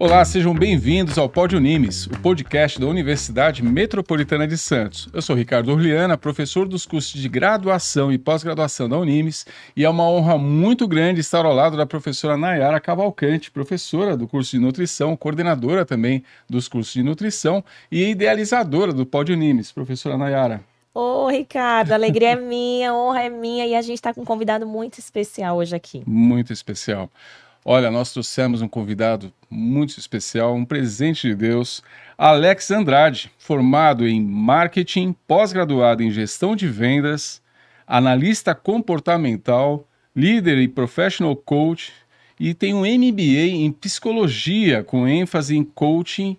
Olá, sejam bem-vindos ao Pod Unimes, o podcast da Universidade Metropolitana de Santos. Eu sou Ricardo Orliana, professor dos cursos de graduação e pós-graduação da Unimes, e é uma honra muito grande estar ao lado da professora Nayara Cavalcante, professora do curso de nutrição, coordenadora também dos cursos de nutrição e idealizadora do Pod Unimes. Professora Nayara. Ô, Ricardo, a alegria é minha, a honra é minha, e a gente está com um convidado muito especial hoje aqui. Muito especial. Olha, nós trouxemos um convidado muito especial, um presente de Deus, Alex Andrade, formado em marketing, pós-graduado em gestão de vendas, analista comportamental, líder e professional coach, e tem um MBA em psicologia, com ênfase em coaching,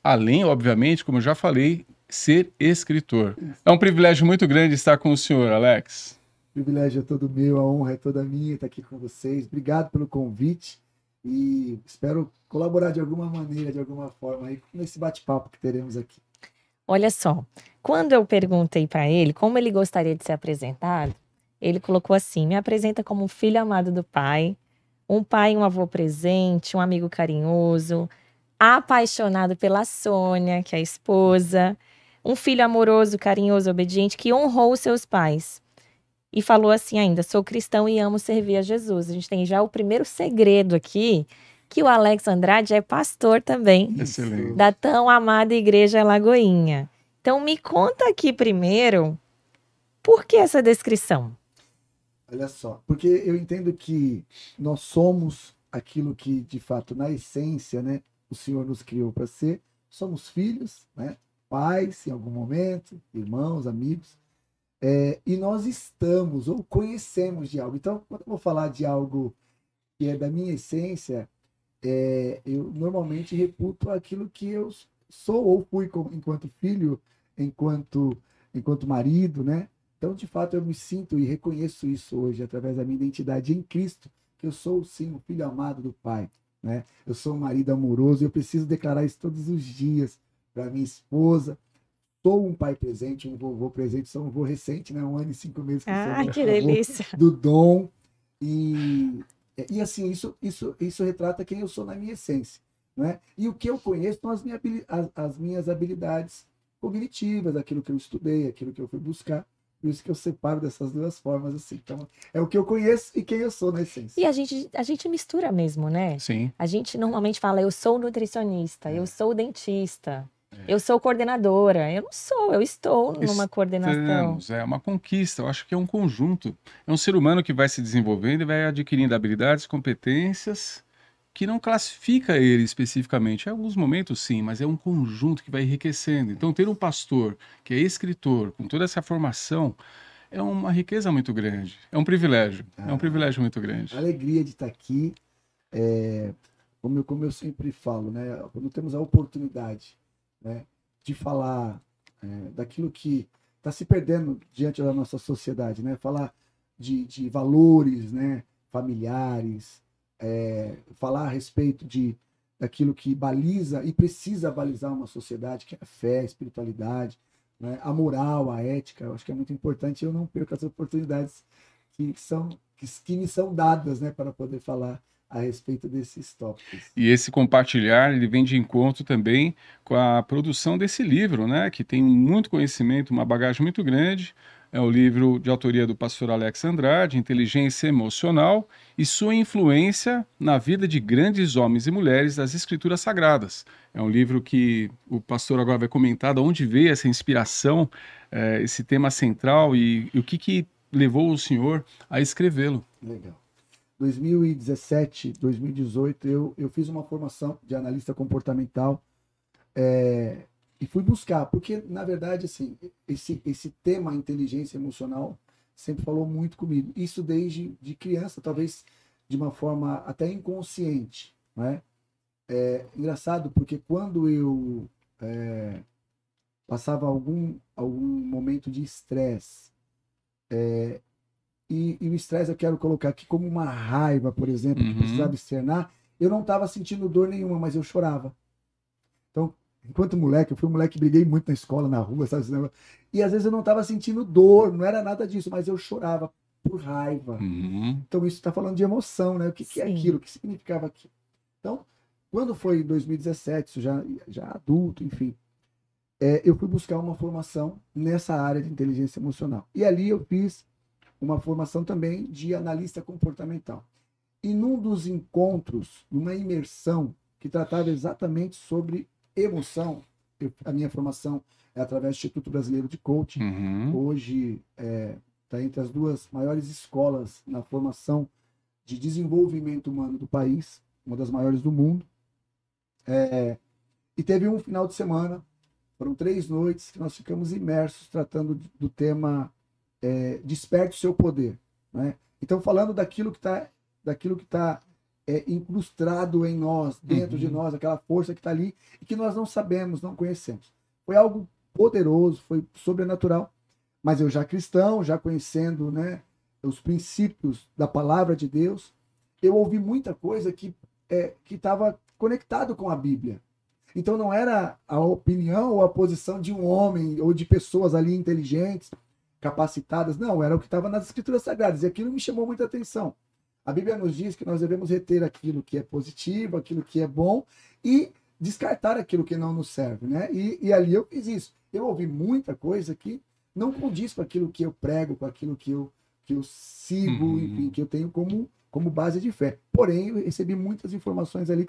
além, obviamente, como eu já falei, ser escritor. É um privilégio muito grande estar com o senhor, Alex. O privilégio é todo meu, a honra é toda minha estar aqui com vocês. Obrigado pelo convite e espero colaborar de alguma maneira, de alguma forma aí nesse bate-papo que teremos aqui. Olha só, quando eu perguntei para ele como ele gostaria de ser apresentado, ele colocou assim: me apresenta como um filho amado do pai, um pai e um avô presente, um amigo carinhoso, apaixonado pela Sônia, que é a esposa, um filho amoroso, carinhoso, obediente, que honrou os seus pais. E falou assim ainda: sou cristão e amo servir a Jesus. A gente tem já o primeiro segredo aqui, que o Alex Andrade é pastor também. Excelente. Da tão amada Igreja Lagoinha. Então me conta aqui primeiro, por que essa descrição? Olha só, porque eu entendo que nós somos aquilo que, de fato, na essência, né, o Senhor nos criou para ser. Somos filhos, né, pais em algum momento, irmãos, amigos. E nós estamos ou conhecemos de algo. Então, quando eu vou falar de algo que é da minha essência, eu normalmente reputo aquilo que eu sou ou fui enquanto filho, enquanto marido, né? Então, de fato, eu me sinto e reconheço isso hoje através da minha identidade em Cristo, que eu sou, sim, o filho amado do Pai, né? Eu sou um marido amoroso e eu preciso declarar isso todos os dias para minha esposa. Sou um pai presente, um vovô presente, sou um vovô recente, né? 1 ano e 5 meses que sou Que delícia! do Dom. E assim, isso retrata quem eu sou na minha essência, né? E o que eu conheço são as minhas habilidades cognitivas, aquilo que eu estudei, aquilo que eu fui buscar. Por isso que eu separo dessas duas formas, assim. Então, é o que eu conheço e quem eu sou na essência. E a gente mistura mesmo, né? Sim. A gente normalmente fala: eu sou nutricionista, eu sou dentista. Eu sou coordenadora. Eu não sou, eu estou numa coordenação. É uma conquista, eu acho que é um conjunto. É um ser humano que vai se desenvolvendo e vai adquirindo habilidades, competências, que não classifica ele especificamente. Em alguns momentos, sim, mas é um conjunto que vai enriquecendo. Então, ter um pastor que é escritor, com toda essa formação, é uma riqueza muito grande. É um privilégio. É um privilégio muito grande. A alegria de estar aqui, como eu sempre falo, né? Quando temos a oportunidade, né, de falar daquilo que está se perdendo diante da nossa sociedade, né? Falar de valores, né, familiares, falar a respeito daquilo que baliza e precisa balizar uma sociedade, que é a fé, a espiritualidade, né, a moral, a ética. Eu acho que é muito importante. Eu não perco as oportunidades que me são dadas, né, para poder falar a respeito desses tópicos. E esse compartilhar, ele vem de encontro também com a produção desse livro, né, que tem muito conhecimento, uma bagagem muito grande. É o livro de autoria do pastor Alex Andrade, Inteligência Emocional e sua influência na vida de grandes homens e mulheres das Escrituras Sagradas. É um livro que o pastor agora vai comentar de onde veio essa inspiração, esse tema central e o que levou o senhor a escrevê-lo. Legal. 2017, 2018, eu fiz uma formação de analista comportamental e fui buscar, porque, na verdade, assim, esse tema inteligência emocional sempre falou muito comigo. Isso desde de criança, talvez de uma forma até inconsciente, né? Engraçado, porque quando eu passava algum momento de estresse, e o estresse eu quero colocar aqui como uma raiva, por exemplo, que precisava externar, eu não estava sentindo dor nenhuma, mas eu chorava. Então, enquanto moleque, eu fui um moleque que briguei muito na escola, na rua, sabe? E às vezes eu não estava sentindo dor, não era nada disso, mas eu chorava por raiva. Então isso está falando de emoção, né? O que é aquilo? O que significava aquilo? Então, quando foi em 2017, isso já adulto, enfim, eu fui buscar uma formação nessa área de inteligência emocional. E ali eu fiz uma formação também de analista comportamental. E num dos encontros, numa imersão que tratava exatamente sobre emoção, a minha formação é através do Instituto Brasileiro de Coaching. Hoje está entre as 2 maiores escolas na formação de desenvolvimento humano do país, uma das maiores do mundo. E teve um final de semana, foram 3 noites que nós ficamos imersos tratando do tema Desperte o Seu Poder. Né? Então, falando daquilo que está incrustado em nós, dentro de nós, aquela força que está ali e que nós não sabemos, não conhecemos. Foi algo poderoso, foi sobrenatural, mas eu já cristão, já conhecendo, né, os princípios da palavra de Deus, eu ouvi muita coisa que estava conectado com a Bíblia. Então não era a opinião ou a posição de um homem ou de pessoas ali inteligentes, capacitadas, não, era o que estava nas Escrituras Sagradas, e aquilo me chamou muita atenção. A Bíblia nos diz que nós devemos reter aquilo que é positivo, aquilo que é bom, e descartar aquilo que não nos serve, né? E ali eu fiz isso. Eu ouvi muita coisa que não condiz com aquilo que eu prego, com aquilo que eu sigo, enfim, que eu tenho como base de fé. Porém, eu recebi muitas informações ali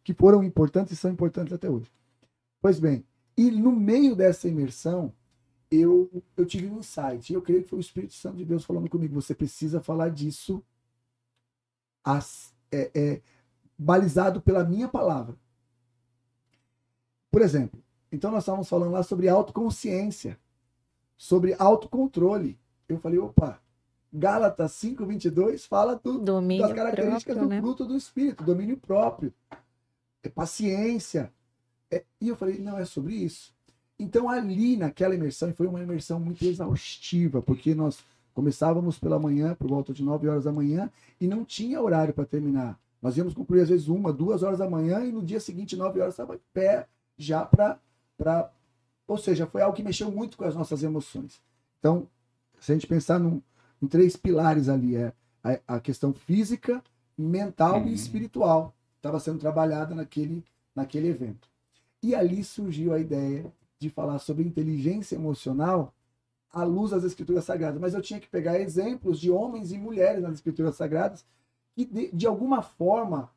que foram importantes e são importantes até hoje. Pois bem, e no meio dessa imersão, eu tive um insight. E eu creio que foi o Espírito Santo de Deus falando comigo. Você precisa falar disso balizado pela minha palavra. Por exemplo, então nós estávamos falando lá sobre autoconsciência, sobre autocontrole. Eu falei, opa, Gálatas 5:22 fala das características próprio, do fruto do Espírito, domínio próprio, paciência. E eu falei, não, é sobre isso. Então ali naquela imersão, e foi uma imersão muito exaustiva, porque nós começávamos pela manhã, por volta de 9 horas da manhã, e não tinha horário para terminar. Nós íamos concluir às vezes 1, 2 horas da manhã, e no dia seguinte, 9 horas, estava em pé já para... Ou seja, foi algo que mexeu muito com as nossas emoções. Então, se a gente pensar em 3 pilares ali, a questão física, mental e espiritual, estava sendo trabalhada naquele evento. E ali surgiu a ideia de falar sobre inteligência emocional à luz das Escrituras Sagradas. Mas eu tinha que pegar exemplos de homens e mulheres nas Escrituras Sagradas que, de alguma forma,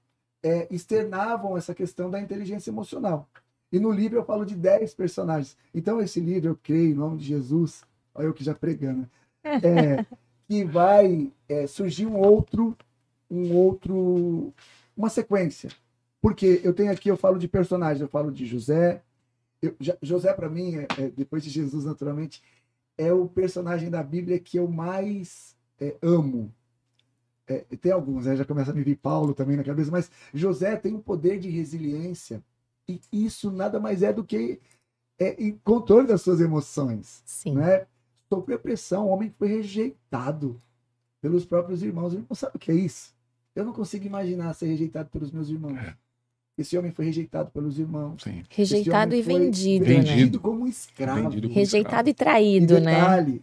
externavam essa questão da inteligência emocional. E no livro eu falo de 10 personagens. Então esse livro, eu creio, em nome de Jesus, olha eu que já pregando, que vai surgir uma sequência. Porque eu tenho aqui, eu falo de personagens, eu falo de José. José, para mim, depois de Jesus, naturalmente, é o personagem da Bíblia que eu mais amo. Tem alguns, já começa a me vir Paulo também na cabeça, mas José tem um poder de resiliência, e isso nada mais é do que controle das suas emoções. Sim. Né? Sofreu pressão, um homem que foi rejeitado pelos próprios irmãos. Ele não sabe o que é isso. Eu não consigo imaginar ser rejeitado pelos meus irmãos. Esse homem foi rejeitado pelos irmãos. Sim. Rejeitado e vendido, vendido, né? Como um escravo. Rejeitado e traído, né?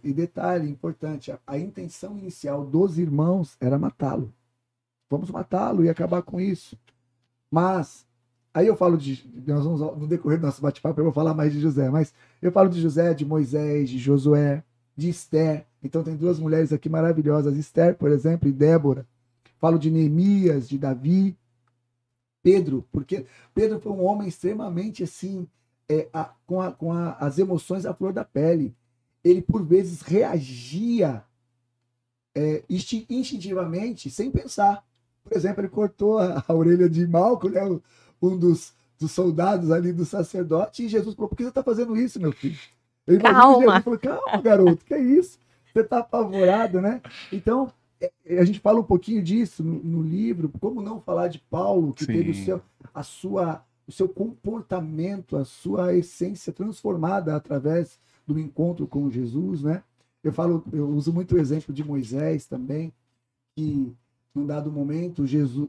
E detalhe importante, a intenção inicial dos irmãos era matá-lo. Vamos matá-lo e acabar com isso. Mas, aí eu falo nós vamos, no decorrer do nosso bate-papo, eu vou falar mais de José, mas eu falo de José, de Moisés, de Josué, de Esther. Então tem 2 mulheres aqui maravilhosas, Esther, por exemplo, e Débora. Falo de Neemias, de Davi, Pedro, porque Pedro foi um homem extremamente assim, com as emoções à flor da pele. Ele, por vezes, reagia instintivamente, sem pensar. Por exemplo, ele cortou a orelha de Malco, né, um dos soldados ali do sacerdote, e Jesus falou, por que você está fazendo isso, meu filho? Ele calma. Falou, calma, garoto, que é isso? Você está apavorado, né? Então, a gente fala um pouquinho disso no livro, como não falar de Paulo, que teve o seu comportamento, a sua essência transformada através do encontro com Jesus, né? Eu uso muito o exemplo de Moisés também, que num dado momento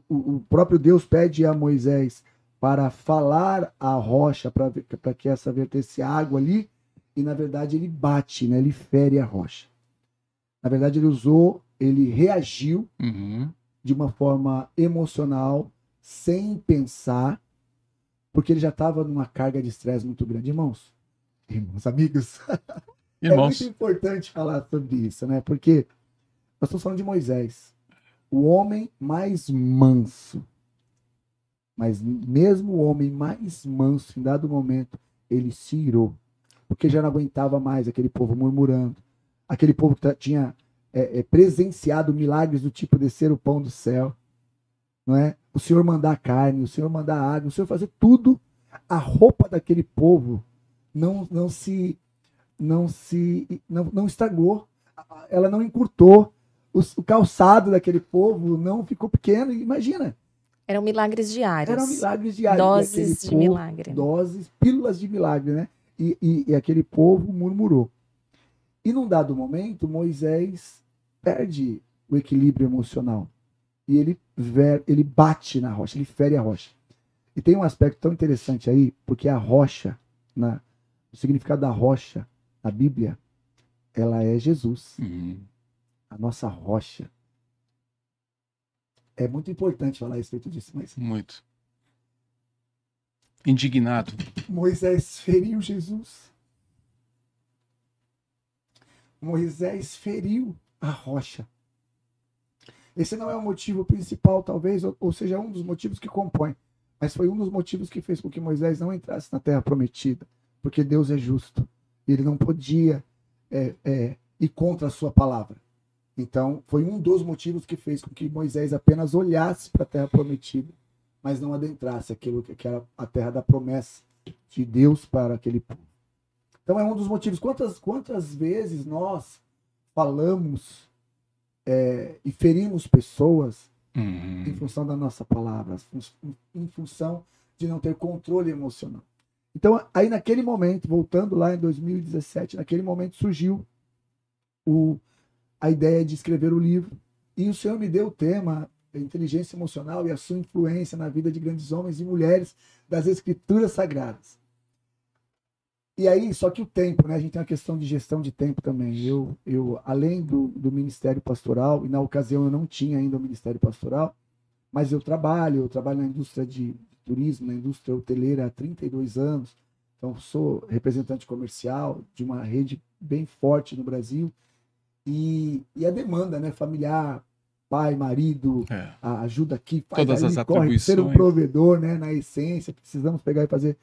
o próprio Deus pede a Moisés para falar à rocha para que essa vertesse água ali, e na verdade ele bate, né? Ele fere a rocha. Na verdade ele reagiu de uma forma emocional, sem pensar, porque ele já estava numa carga de estresse muito grande. Irmãos, amigos, é Irmãos. muito importante falar sobre isso, né? Porque nós estamos falando de Moisés, o homem mais manso. Mas mesmo o homem mais manso, em dado momento, ele se irou, porque já não aguentava mais aquele povo murmurando, aquele povo que tinha presenciado milagres do tipo descer o pão do céu, não é? O Senhor mandar carne, o Senhor mandar água, o Senhor fazer tudo. A roupa daquele povo não estragou, ela não encurtou, o calçado daquele povo não ficou pequeno. Imagina. Eram milagres diários. Eram milagres diários. Doses de milagre. Doses, pílulas de milagre, né? E aquele povo murmurou. E num dado momento, Moisés perde o equilíbrio emocional. E ele bate na rocha, ele fere a rocha. E tem um aspecto tão interessante aí, porque a rocha, o significado da rocha na Bíblia, ela é Jesus. Uhum. A nossa rocha. É muito importante falar a respeito disso, mas... Muito. Indignado. Moisés feriu Jesus. Moisés feriu a rocha. Esse não é o motivo principal, talvez, ou seja, um dos motivos que compõe. Mas foi um dos motivos que fez com que Moisés não entrasse na terra prometida. Porque Deus é justo. E ele não podia ir contra a sua palavra. Então, foi um dos motivos que fez com que Moisés apenas olhasse para a terra prometida, mas não adentrasse aquilo que era a terra da promessa de Deus para aquele povo. Então, é um dos motivos. Quantas vezes nós falamos e ferimos pessoas em função da nossa palavra, em função de não ter controle emocional. Então, aí naquele momento, voltando lá em 2017, naquele momento surgiu a ideia de escrever o livro, e o Senhor me deu o tema inteligência emocional e a sua influência na vida de grandes homens e mulheres das Escrituras Sagradas. E aí, só que o tempo, né? A gente tem uma questão de gestão de tempo também. Eu além do ministério pastoral, e na ocasião eu não tinha ainda o ministério pastoral, mas eu trabalho na indústria de turismo, na indústria hoteleira há 32 anos, então sou representante comercial de uma rede bem forte no Brasil, e a demanda, né, familiar, pai, marido, a ajuda aqui, faz todas ali, as corre, ser um provedor, né, na essência, precisamos pegar e fazer,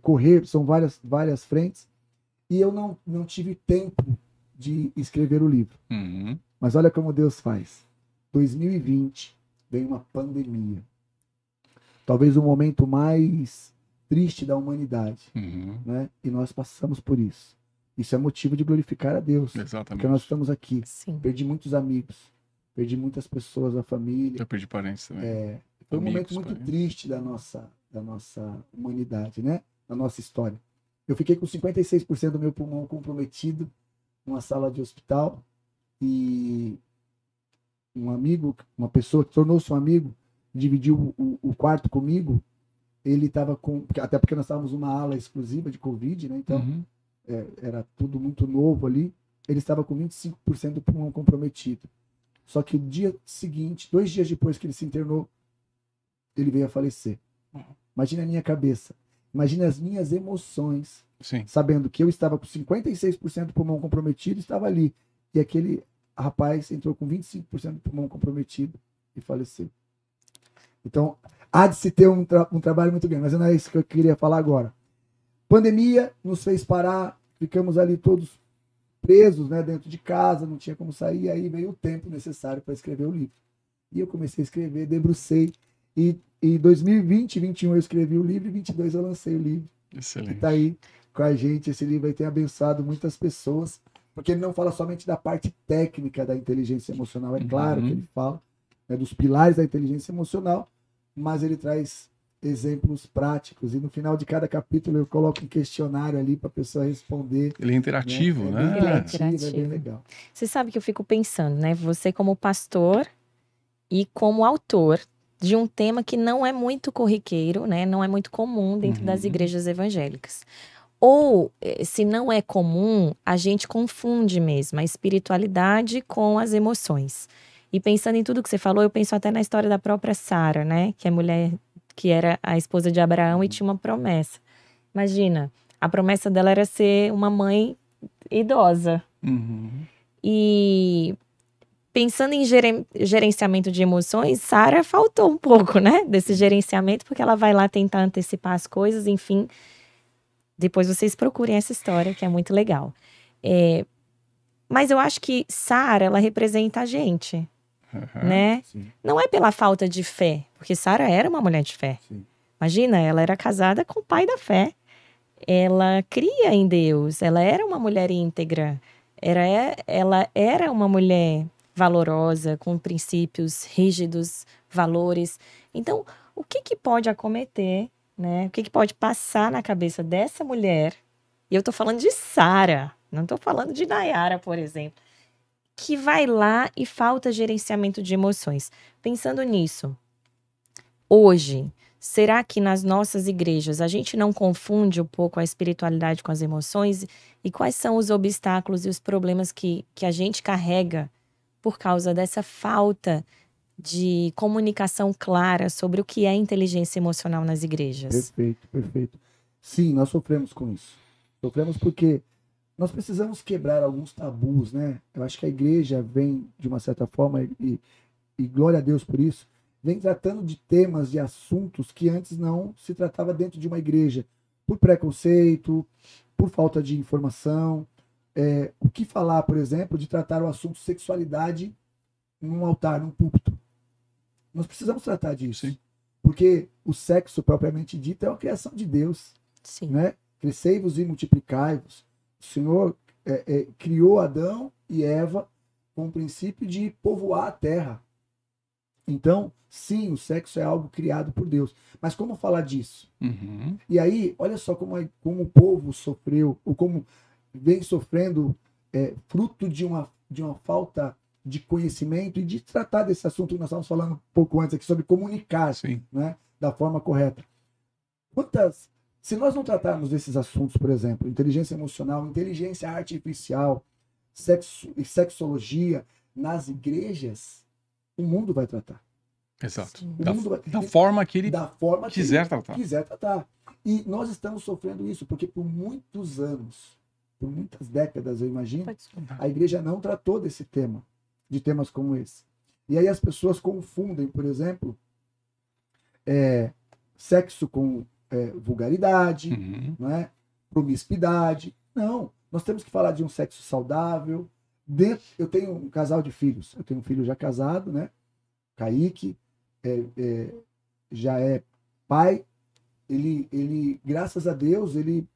correr, são várias frentes, e eu não tive tempo de escrever o livro. Uhum. Mas olha como Deus faz. 2020 veio uma pandemia, talvez o momento mais triste da humanidade, né? E nós passamos por isso. Isso é motivo de glorificar a Deus. Exatamente. Porque nós estamos aqui. Sim. Perdi muitos amigos, perdi muitas pessoas da família. Eu perdi parentes também. Foi um momento muito triste da nossa humanidade, né? Da nossa história. Eu fiquei com 56% do meu pulmão comprometido numa sala de hospital, e um amigo, uma pessoa que tornou-se um amigo, dividiu o quarto comigo. Ele estava até porque nós estávamos numa ala exclusiva de Covid, né? Então era tudo muito novo ali. Ele estava com 25% do pulmão comprometido. Só que o dia seguinte, 2 dias depois que ele se internou, ele veio a falecer. Imagina a minha cabeça, imagina as minhas emoções, Sim. sabendo que eu estava com 56% do pulmão comprometido, estava ali, e aquele rapaz entrou com 25% do pulmão comprometido e faleceu. Então, há de se ter um trabalho muito grande, mas não é isso que eu queria falar agora. Pandemia nos fez parar, ficamos ali todos presos, né, dentro de casa, não tinha como sair, aí veio o tempo necessário para escrever o livro. E eu comecei a escrever, debrucei, e em 2020, 2021 eu escrevi o livro, e 2022 eu lancei o livro. Excelente. E tá aí com a gente, esse livro aí tem abençoado muitas pessoas, porque ele não fala somente da parte técnica da inteligência emocional, é claro que ele fala, né, dos pilares da inteligência emocional, mas ele traz exemplos práticos, e no final de cada capítulo eu coloco um questionário ali para a pessoa responder. Ele é interativo, né? Bem interativo, é bem legal. Você sabe que eu fico pensando, né? Você como pastor e como autor de um tema que não é muito corriqueiro, né? Não é muito comum dentro das igrejas evangélicas. Ou, se não é comum, a gente confunde mesmo a espiritualidade com as emoções. E pensando em tudo que você falou, eu penso até na história da própria Sara, né? Que é mulher que era a esposa de Abraão e tinha uma promessa. Imagina, a promessa dela era ser uma mãe idosa. Uhum. E pensando em gerenciamento de emoções, Sara faltou um pouco, né? Desse gerenciamento, porque ela vai lá tentar antecipar as coisas, enfim. Depois vocês procurem essa história, que é muito legal. Mas eu acho que Sara, ela representa a gente, né? Sim, Não é pela falta de fé, porque Sara era uma mulher de fé. sim. Imagina, ela era casada com o pai da fé. Ela cria em Deus, ela era uma mulher íntegra. Ela era uma mulher valorosa, com princípios rígidos, valores. Então, o que que pode acometer, né? O que que pode passar na cabeça dessa mulher? E eu tô falando de Sara, não tô falando de Nayara, por exemplo, que vai lá e falta gerenciamento de emoções. Pensando nisso, hoje, será que nas nossas igrejas a gente não confunde um pouco a espiritualidade com as emoções? E quais são os obstáculos e os problemas que a gente carrega por causa dessa falta de comunicação clara sobre o que é inteligência emocional nas igrejas? Perfeito, perfeito. Sim, nós sofremos com isso. Sofremos porque nós precisamos quebrar alguns tabus, né? Eu acho que a igreja vem, de uma certa forma, e glória a Deus por isso, vem tratando de temas, de assuntos que antes não se tratava dentro de uma igreja, por preconceito, por falta de informação. O que falar, por exemplo, de tratar o assunto sexualidade num altar, num púlpito? Nós precisamos tratar disso. Sim. Porque o sexo, propriamente dito, é uma criação de Deus. Sim. Né? Crescei-vos e multiplicai-vos. O Senhor criou Adão e Eva com o princípio de povoar a terra. Então, sim, o sexo é algo criado por Deus. Mas como falar disso? Uhum. E aí, olha só como o povo sofreu, ou como vem sofrendo fruto de uma falta de conhecimento e de tratar desse assunto que nós estávamos falando um pouco antes aqui, sobre comunicar, Sim. né, da forma correta. Se nós não tratarmos desses assuntos, por exemplo, inteligência emocional, inteligência artificial, sexo e sexologia nas igrejas, o mundo vai tratar. Exato. Sim. Da forma que ele da forma que quiser ele tratar. quiser tratar. E nós estamos sofrendo isso, porque por muitos anos, por muitas décadas, eu imagino, a igreja não tratou desse tema, de temas como esse. E aí as pessoas confundem, por exemplo, sexo com vulgaridade, Uhum. né? Promiscuidade. Não, nós temos que falar de um sexo saudável. Eu tenho um casal de filhos. Eu tenho um filho já casado, né? Kaique, já é pai. Ele, graças a Deus, ele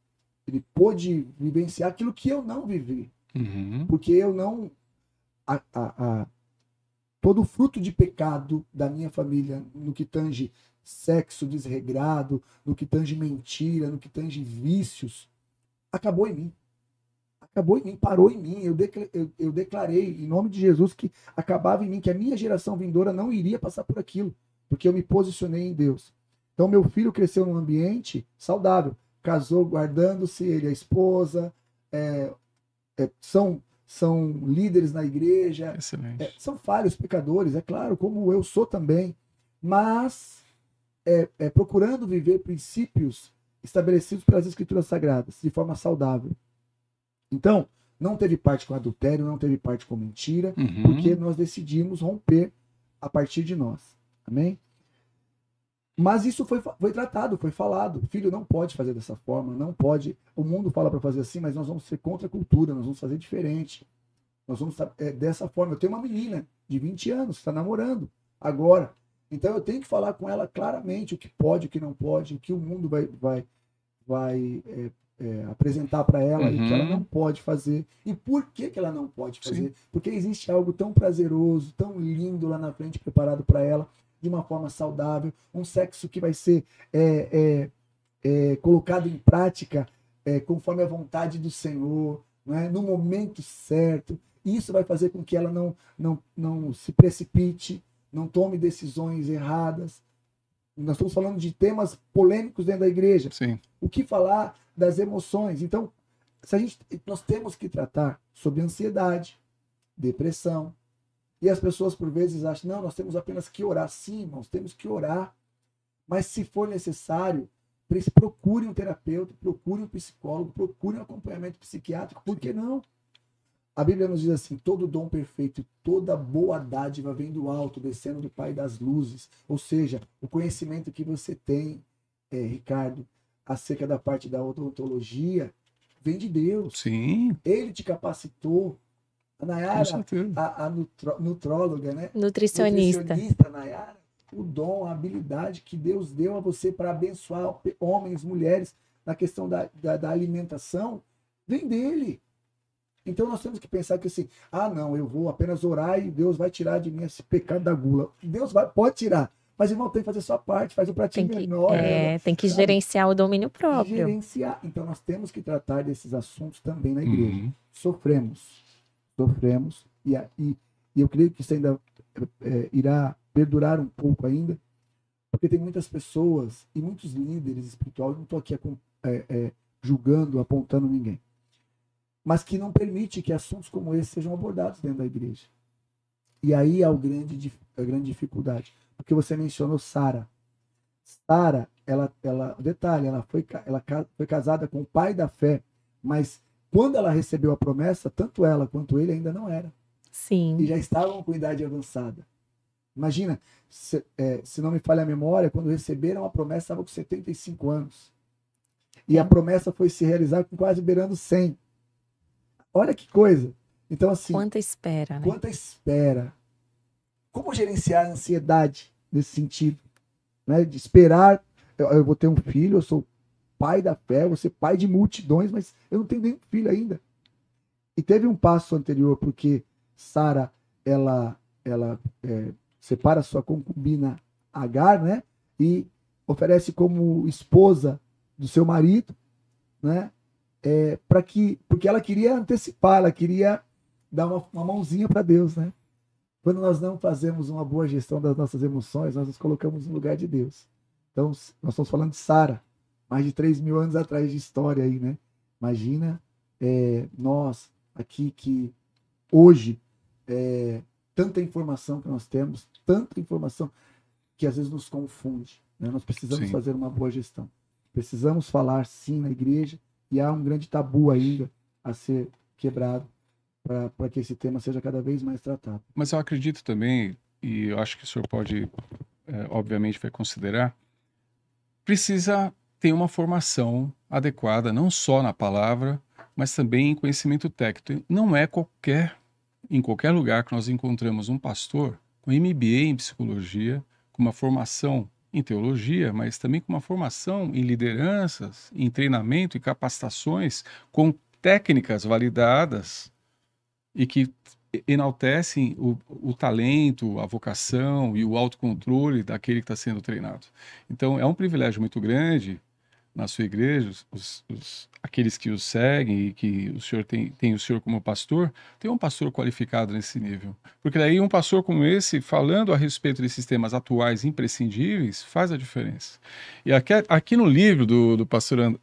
pôde vivenciar aquilo que eu não vivi. Uhum. Porque eu não... todo o fruto de pecado da minha família, no que tange sexo desregrado, no que tange mentira, no que tange vícios, acabou em mim. Acabou em mim, parou em mim. Eu declarei, em nome de Jesus, que acabava em mim, que a minha geração vindoura não iria passar por aquilo, porque eu me posicionei em Deus. Então, meu filho cresceu num ambiente saudável, casou guardando-se, ele e a esposa, são líderes na igreja, Excelente. são falhos, pecadores, é claro, como eu sou também, mas procurando viver princípios estabelecidos pelas Escrituras Sagradas, de forma saudável. Então, não teve parte com adultério, não teve parte com mentira, Uhum. porque nós decidimos romper a partir de nós. Amém? Mas isso foi tratado, foi falado. Filho, não pode fazer dessa forma, não pode. O mundo fala para fazer assim, mas nós vamos ser contra a cultura, nós vamos fazer diferente. Nós vamos dessa forma. Eu tenho uma menina de 20 anos, está namorando agora. Então eu tenho que falar com ela claramente o que pode, o que não pode, o que o mundo vai apresentar para ela e que ela não pode fazer. E por que ela não pode fazer? Sim. Porque existe algo tão prazeroso, tão lindo lá na frente, preparado para ela, de uma forma saudável, um sexo que vai ser colocado em prática conforme a vontade do Senhor, né? No momento certo. Isso vai fazer com que ela não se precipite, não tome decisões erradas. Nós estamos falando de temas polêmicos dentro da igreja. Sim. O que falar das emoções? Então, nós temos que tratar sobre ansiedade, depressão. E as pessoas, por vezes, acham, não, nós temos apenas que orar. Sim, irmãos, temos que orar. Mas se for necessário, procure um terapeuta, procure um psicólogo, procure um acompanhamento psiquiátrico. Por que não? A Bíblia nos diz assim: todo dom perfeito e toda boa dádiva vem do alto, descendo do Pai das luzes. Ou seja, o conhecimento que você tem, Ricardo, acerca da parte da odontologia, vem de Deus. Sim. Ele te capacitou. A Nayara, a nutróloga, né? Nutricionista Nayara, o dom, a habilidade que Deus deu a você para abençoar homens, mulheres, na questão da alimentação, vem dele. Então nós temos que pensar que assim, não, eu vou apenas orar e Deus vai tirar de mim esse pecado da gula. Deus pode tirar, mas irmão, tem que fazer a sua parte, faz o pratinho menor. Tem que gerenciar o domínio próprio. Gerenciar. Então nós temos que tratar desses assuntos também na igreja. Sofremos, e eu creio que isso ainda irá perdurar um pouco ainda, porque tem muitas pessoas e muitos líderes espirituais, não estou aqui julgando, apontando ninguém, mas que não permite que assuntos como esse sejam abordados dentro da igreja. E aí há a grande dificuldade. Porque você mencionou Sara. Sara, detalhe, ela foi casada com o pai da fé, mas quando ela recebeu a promessa, tanto ela quanto ele ainda não era. Sim. E já estavam com idade avançada. Imagina, se não me falha a memória, quando receberam a promessa, estavam com 75 anos. E a promessa foi se realizar com quase beirando 100. Olha que coisa. Então, assim... Quanta espera, né? Quanta espera. Como gerenciar a ansiedade nesse sentido? Né? De esperar, eu vou ter um filho, eu sou pai da fé, vou ser pai de multidões, mas eu não tenho nenhum filho ainda. E teve um passo anterior, porque Sara, ela separa sua concubina Agar, né? E oferece como esposa do seu marido, né? Porque ela queria antecipar, ela queria dar uma mãozinha para Deus, né? Quando nós não fazemos uma boa gestão das nossas emoções, nós nos colocamos no lugar de Deus. Então, nós estamos falando de Sara, mais de 3.000 anos atrás de história aí, né? Imagina nós aqui que hoje tanta informação que nós temos, tanta informação que às vezes nos confunde, né? Nós precisamos fazer uma boa gestão. Precisamos falar sim na igreja, e há um grande tabu ainda a ser quebrado para que esse tema seja cada vez mais tratado. Mas eu acredito também, e eu acho que o senhor pode, obviamente, vai considerar, precisa ter uma formação adequada, não só na palavra, mas também em conhecimento técnico. Não é em qualquer lugar que nós encontramos um pastor com MBA em psicologia, com uma formação em teologia, mas também com uma formação em lideranças, em treinamento e capacitações, com técnicas validadas e que enaltecem o talento, a vocação e o autocontrole daquele que está sendo treinado. Então, é um privilégio muito grande na sua igreja, aqueles que o seguem e que o senhor tem o senhor como pastor, tem um pastor qualificado nesse nível. Porque daí um pastor como esse, falando a respeito desses temas atuais imprescindíveis, faz a diferença. E aqui no livro do pastor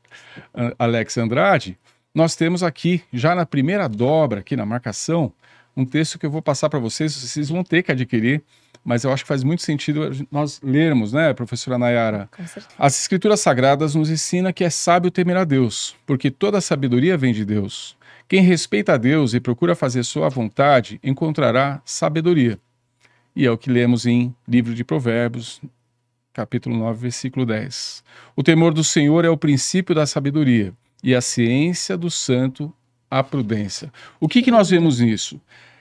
Alex Andrade, nós temos aqui, já na primeira dobra, aqui na marcação, um texto que eu vou passar para vocês vão ter que adquirir, mas eu acho que faz muito sentido nós lermos, né, professora Nayara? Com certeza. As Escrituras Sagradas nos ensina que é sábio temer a Deus, porque toda a sabedoria vem de Deus. Quem respeita a Deus e procura fazer sua vontade, encontrará sabedoria. E é o que lemos em livro de Provérbios, capítulo 9, versículo 10. O temor do Senhor é o princípio da sabedoria, e a ciência do santo a prudência. O que nós vemos nisso?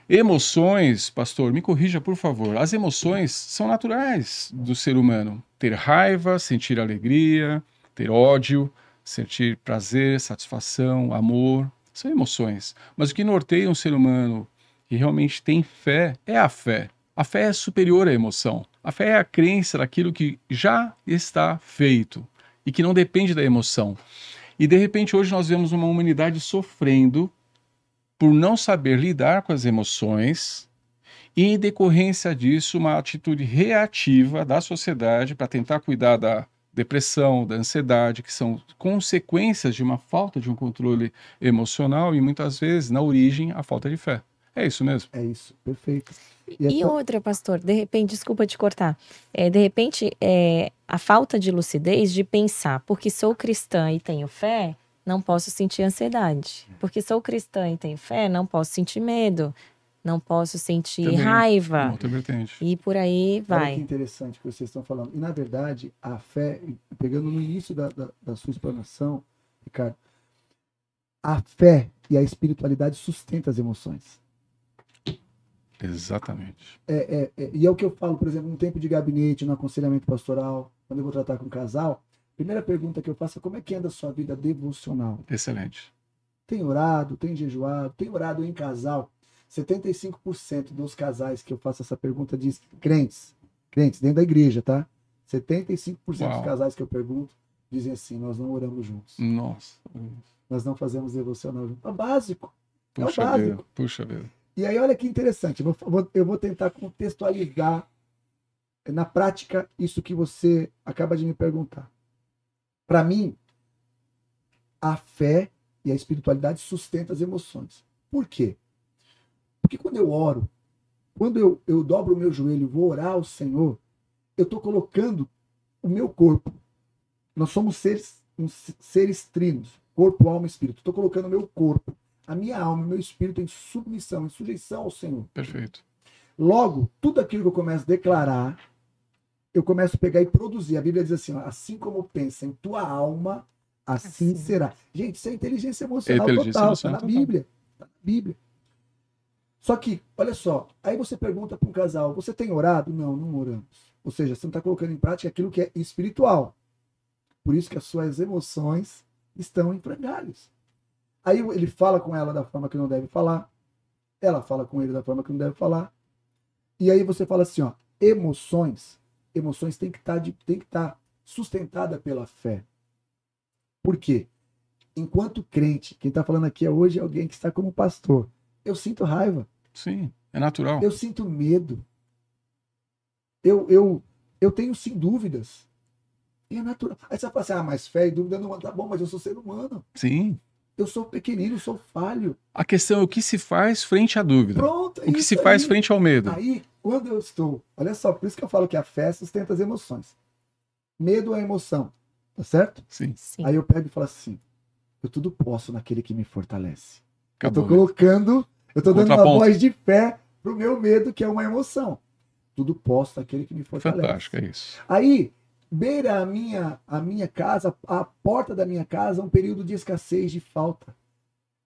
Emoções, pastor, me corrija, por favor. As emoções são naturais do ser humano. Ter raiva, sentir alegria, ter ódio, sentir prazer, satisfação, amor, são emoções. Mas o que norteia um ser humano que realmente tem fé é a fé. A fé é superior à emoção. A fé é a crença naquilo que já está feito e que não depende da emoção. E de repente hoje nós vemos uma humanidade sofrendo por não saber lidar com as emoções e, em decorrência disso, uma atitude reativa da sociedade para tentar cuidar da depressão, da ansiedade, que são consequências de uma falta de um controle emocional e, muitas vezes, na origem, a falta de fé. É isso mesmo. É isso, perfeito. E outra, pastor, de repente, desculpa te cortar, de repente, a falta de lucidez de pensar, porque sou cristã e tenho fé, não posso sentir ansiedade. Porque sou cristã e tenho fé, não posso sentir medo, não posso sentir Também, raiva. outra vertente. E por aí Olha que vai. interessante o que vocês estão falando. E, na verdade, a fé, pegando no início da sua explanação, Ricardo, a fé e a espiritualidade sustentam as emoções. Exatamente. E é o que eu falo, por exemplo, no tempo de gabinete, no aconselhamento pastoral, quando eu vou tratar com um casal, a primeira pergunta que eu faço é como é que anda a sua vida devocional? Excelente. Tem orado, tem jejuado, tem orado em casal? 75% dos casais que eu faço essa pergunta diz crentes dentro da igreja, tá? 75% dos casais que eu pergunto dizem assim, nós não oramos juntos. Nossa. Nós não fazemos devocional juntos. É básico. Puxa é o básico. Puxa vida. E aí, olha que interessante, eu vou tentar contextualizar na prática isso que você acaba de me perguntar. Para mim, a fé e a espiritualidade sustentam as emoções. Por quê? Porque quando eu oro, quando eu dobro o meu joelho e vou orar ao Senhor, eu estou colocando o meu corpo. Nós somos seres trinos, corpo, alma e espírito. Estou colocando o meu corpo, a minha alma, o meu espírito em submissão, em sujeição ao Senhor. Perfeito. Logo, tudo aquilo que eu começo a declarar, eu começo a pegar e produzir. A Bíblia diz assim, ó, assim como pensa em tua alma, assim será. Gente, isso é inteligência emocional total, está na Bíblia. Está na Bíblia. Só que, olha só, aí você pergunta para um casal, você tem orado? Não, não oramos. Ou seja, você não está colocando em prática aquilo que é espiritual. Por isso que as suas emoções estão em frangalhos. Aí ele fala com ela da forma que não deve falar, ela fala com ele da forma que não deve falar. E aí você fala assim, ó, emoções têm que estar sustentada pela fé. Por quê? Enquanto crente, quem está falando aqui hoje é alguém que está como pastor. Eu sinto raiva. Sim, é natural. Eu sinto medo. Eu tenho sim dúvidas. E é natural. Aí você vai falar assim, mas fé e dúvida não... Tá bom, mas eu sou ser humano. Sim. Eu sou pequenino, sou falho. A questão é o que se faz frente à dúvida. Pronto, o que se faz frente ao medo. Aí, quando eu estou... Olha só, por isso que eu falo que a fé sustenta as emoções. Medo é emoção. Tá certo? Sim. Aí eu pego e falo assim, eu tudo posso naquele que me fortalece. Acabou, eu tô colocando... Eu tô dando uma voz de fé pro meu medo, que é uma emoção. Tudo posso naquele que me fortalece. Fantástico, é isso. Aí, beira a minha casa, a porta da minha casa, um período de escassez, de falta.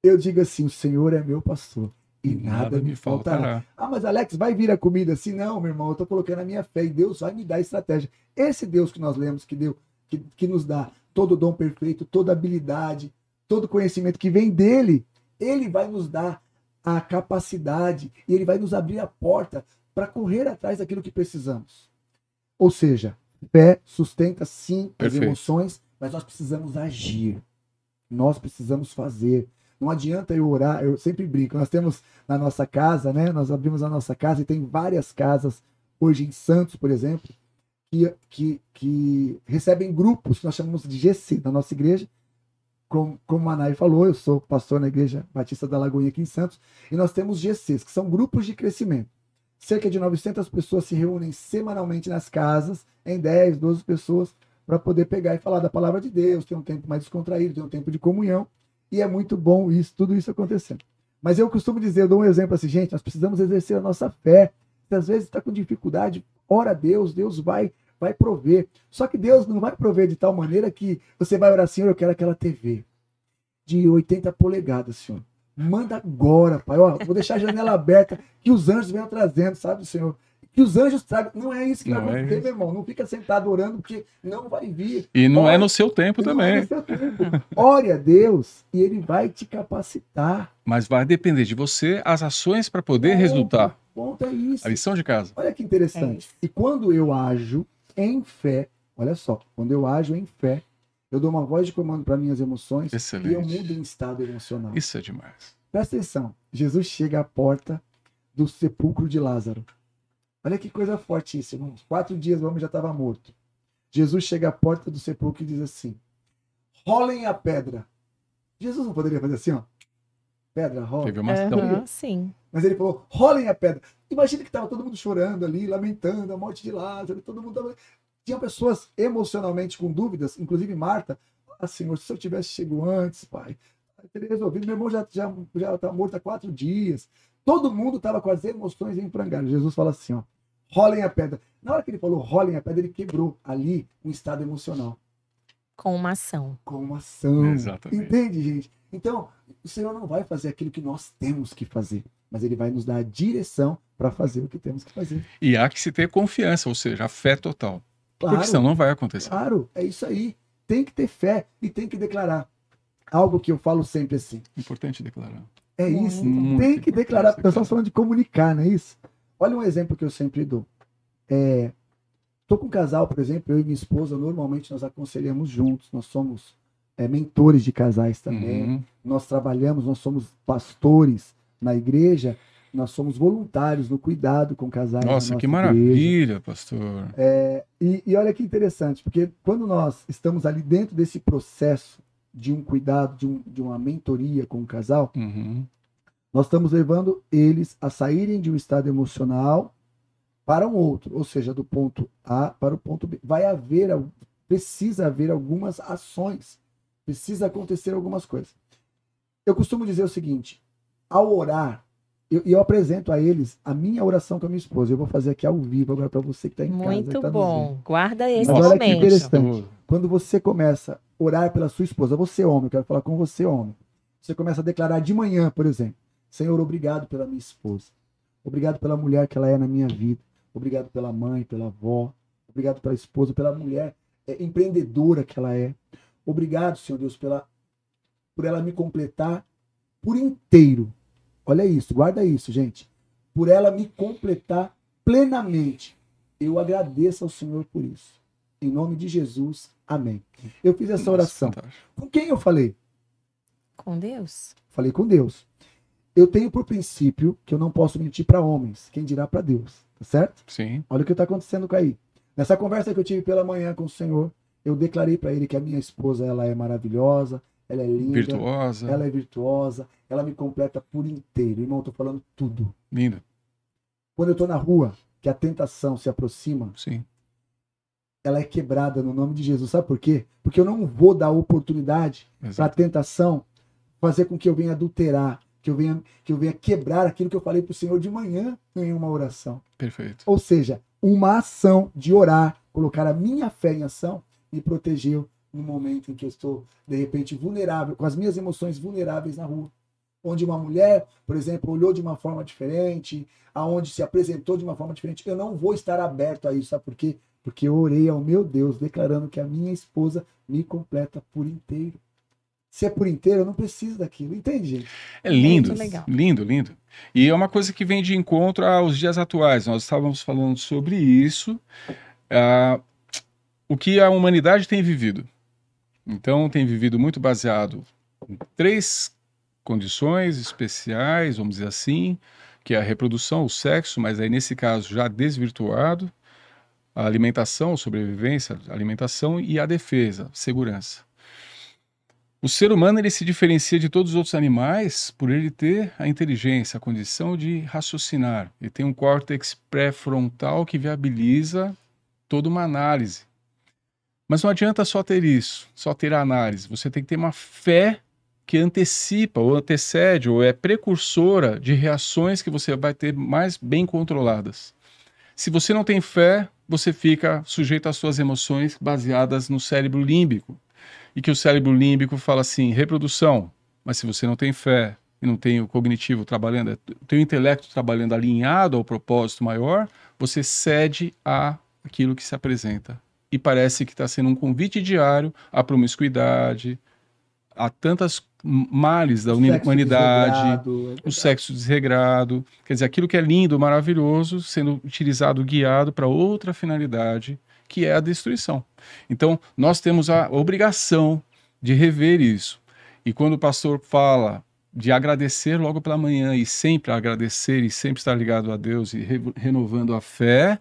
Eu digo assim, o Senhor é meu pastor e nada me faltará. Ah, mas Alex, vai vir a comida assim? Não, meu irmão, eu tô colocando a minha fé e Deus vai me dar estratégia. Esse Deus que nós lemos, que nos dá todo o dom perfeito, toda habilidade, todo conhecimento que vem dele, ele vai nos dar a capacidade e ele vai nos abrir a porta para correr atrás daquilo que precisamos. Ou seja, fé sustenta sim as emoções, mas nós precisamos agir. Nós precisamos fazer. Não adianta eu orar, eu sempre brinco. Nós temos na nossa casa, né? Nós abrimos a nossa casa e tem várias casas, hoje em Santos, por exemplo, que recebem grupos que nós chamamos de GC na nossa igreja. Como a Nay falou, eu sou pastor na Igreja Batista da Lagoinha aqui em Santos, e nós temos GCs, que são grupos de crescimento. Cerca de 900 pessoas se reúnem semanalmente nas casas, em 10, 12 pessoas, para poder pegar e falar da palavra de Deus, ter um tempo mais descontraído, ter um tempo de comunhão, e é muito bom tudo isso acontecendo. Mas eu costumo dizer, eu dou um exemplo assim, gente, nós precisamos exercer a nossa fé. Se às vezes está com dificuldade, ora a Deus, Deus vai prover. Só que Deus não vai prover de tal maneira que você vai orar, Senhor, eu quero aquela TV de 80 polegadas, Senhor. Manda agora, Pai. Ó, vou deixar a janela aberta, que os anjos venham trazendo, sabe, Senhor? Que os anjos tragam. Não é isso que vai acontecer, meu irmão. Não fica sentado orando, porque não vai vir. E não é no seu tempo também. Não é no seu tempo. Ore a Deus e ele vai te capacitar. Mas vai depender de você as ações para poder resultar. Ponto é isso. A lição de casa. Olha que interessante. E quando eu ajo em fé, olha só, quando eu ajo em fé, eu dou uma voz de comando para minhas emoções. Excelente. E eu mudo em estado emocional. Isso é demais. Presta atenção. Jesus chega à porta do sepulcro de Lázaro. Olha que coisa fortíssima. 4 dias o homem já estava morto. Jesus chega à porta do sepulcro e diz assim, rolem a pedra. Jesus não poderia fazer assim, ó? Pedra, rola. Teve uma ação. Sim. Mas ele falou, rolem a pedra. Imagina que estava todo mundo chorando ali, lamentando a morte de Lázaro, todo mundo tava... Tinha pessoas emocionalmente com dúvidas, inclusive Marta. Ah, Senhor, se eu tivesse chegado antes, pai, eu teria resolvido. Meu irmão já está morto há 4 dias. Todo mundo estava com as emoções em frangalho. Jesus fala assim, ó, rolem a pedra. Na hora que ele falou rolem a pedra, ele quebrou ali um estado emocional. Com uma ação. Com uma ação. Exatamente. Entende, gente? Então, o Senhor não vai fazer aquilo que nós temos que fazer, mas ele vai nos dar a direção para fazer o que temos que fazer. E há que se ter confiança, ou seja, a fé total. Claro, Porque senão não vai acontecer. claro, é isso aí. Tem que ter fé e tem que declarar. Algo que eu falo sempre assim. Importante declarar. É isso. Muito Tem que declarar. importante O pessoal falando de comunicar, não é isso? Olha um exemplo que eu sempre dou. Tô com um casal, por exemplo, eu e minha esposa, normalmente nós aconselhamos juntos. Nós somos mentores de casais também. Uhum. Nós trabalhamos, nós somos pastores na igreja. Nós somos voluntários no cuidado com casais. Nossa, que igreja. maravilha, pastor. E olha que interessante, porque quando nós estamos ali dentro desse processo de um cuidado, de uma mentoria com o casal, Uhum. nós estamos levando eles a saírem de um estado emocional para um outro, ou seja, do ponto A para o ponto B. Precisa haver algumas ações, precisa acontecer algumas coisas. Eu costumo dizer o seguinte, ao orar, eu apresento a eles a minha oração com a minha esposa. Eu vou fazer aqui ao vivo agora para você que está em casa. Muito tá bom. Guarda esse Mas olha que momento. interessante. Quando você começa a orar pela sua esposa, você homem, eu quero falar com você homem. Você começa a declarar de manhã, por exemplo, Senhor, obrigado pela minha esposa. Obrigado pela mulher que ela é na minha vida. Obrigado pela mãe, pela avó. Obrigado pela esposa, pela mulher empreendedora que ela é. Obrigado, Senhor Deus, por ela me completar por inteiro. Olha isso, guarda isso, gente. Por ela me completar plenamente. Eu agradeço ao Senhor por isso. Em nome de Jesus, amém. Eu fiz essa oração. Com quem eu falei? Com Deus. Falei com Deus. Eu tenho por princípio que eu não posso mentir para homens. Quem dirá para Deus, tá certo? Sim. Olha o que está acontecendo com aí. Nessa conversa que eu tive pela manhã com o Senhor, eu declarei para ele que a minha esposa ela é maravilhosa, ela é linda, Virtuosa. ela é virtuosa, ela me completa por inteiro. Irmão, eu tô falando tudo. Linda. Quando eu tô na rua, que a tentação se aproxima, Sim. ela é quebrada no nome de Jesus. Sabe por quê? Porque eu não vou dar oportunidade para a Exato. tentação fazer com que eu venha adulterar, que eu venha quebrar aquilo que eu falei para o Senhor de manhã em uma oração. Perfeito. Ou seja, uma ação de orar, colocar a minha fé em ação, me protegeu no momento em que eu estou, de repente, vulnerável, com as minhas emoções vulneráveis na rua. Onde uma mulher, por exemplo, olhou de uma forma diferente, aonde se apresentou de uma forma diferente, eu não vou estar aberto a isso, sabe por quê? Porque eu orei ao meu Deus, declarando que a minha esposa me completa por inteiro. Se é por inteiro, eu não preciso daquilo. Entende, gente? É lindo, Muito legal. lindo, lindo. E é uma coisa que vem de encontro aos dias atuais. Nós estávamos falando sobre isso, o que a humanidade tem vivido. Então, tem vivido muito baseado em 3 condições especiais, vamos dizer assim, que é a reprodução, o sexo, mas aí nesse caso já desvirtuado, a alimentação, a sobrevivência, a alimentação e a defesa, segurança. O ser humano ele se diferencia de todos os outros animais por ele ter a inteligência, a condição de raciocinar. Ele tem um córtex pré-frontal que viabiliza toda uma análise. Mas não adianta só ter isso, só ter a análise. Você tem que ter uma fé que antecipa, ou antecede, ou é precursora de reações que você vai ter mais bem controladas. Se você não tem fé, você fica sujeito às suas emoções baseadas no cérebro límbico. E que o cérebro límbico fala assim, reprodução. Mas se você não tem fé e não tem o cognitivo trabalhando, tem o intelecto trabalhando alinhado ao propósito maior, você cede àquilo que se apresenta. E parece que está sendo um convite diário à promiscuidade, a tantas males da humanidade, o sexo desregrado, quer dizer, aquilo que é lindo, maravilhoso, sendo utilizado, guiado para outra finalidade, que é a destruição. Então, nós temos a obrigação de rever isso. E quando o pastor fala de agradecer logo pela manhã, e sempre agradecer, e sempre estar ligado a Deus, e renovando a fé,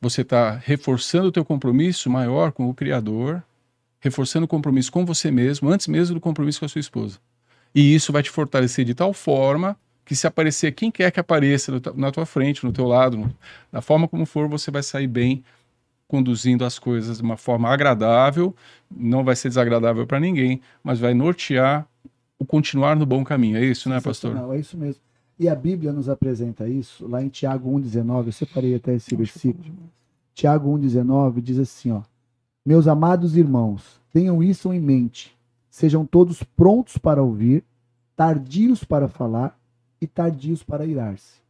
você está reforçando o teu compromisso maior com o Criador, reforçando o compromisso com você mesmo, antes mesmo do compromisso com a sua esposa. E isso vai te fortalecer de tal forma que que se aparecer quem quer que apareça na tua frente, no teu lado, da forma como for, você vai sair bem conduzindo as coisas de uma forma agradável, não vai ser desagradável para ninguém, mas vai nortear o continuar no bom caminho. É isso, né, pastor? Não, é isso mesmo. E a Bíblia nos apresenta isso lá em Tiago 1,19. Eu separei até esse versículo. Tiago 1,19 diz assim, ó: meus amados irmãos, tenham isso em mente. Sejam todos prontos para ouvir, tardios para falar e tardios para irar-se.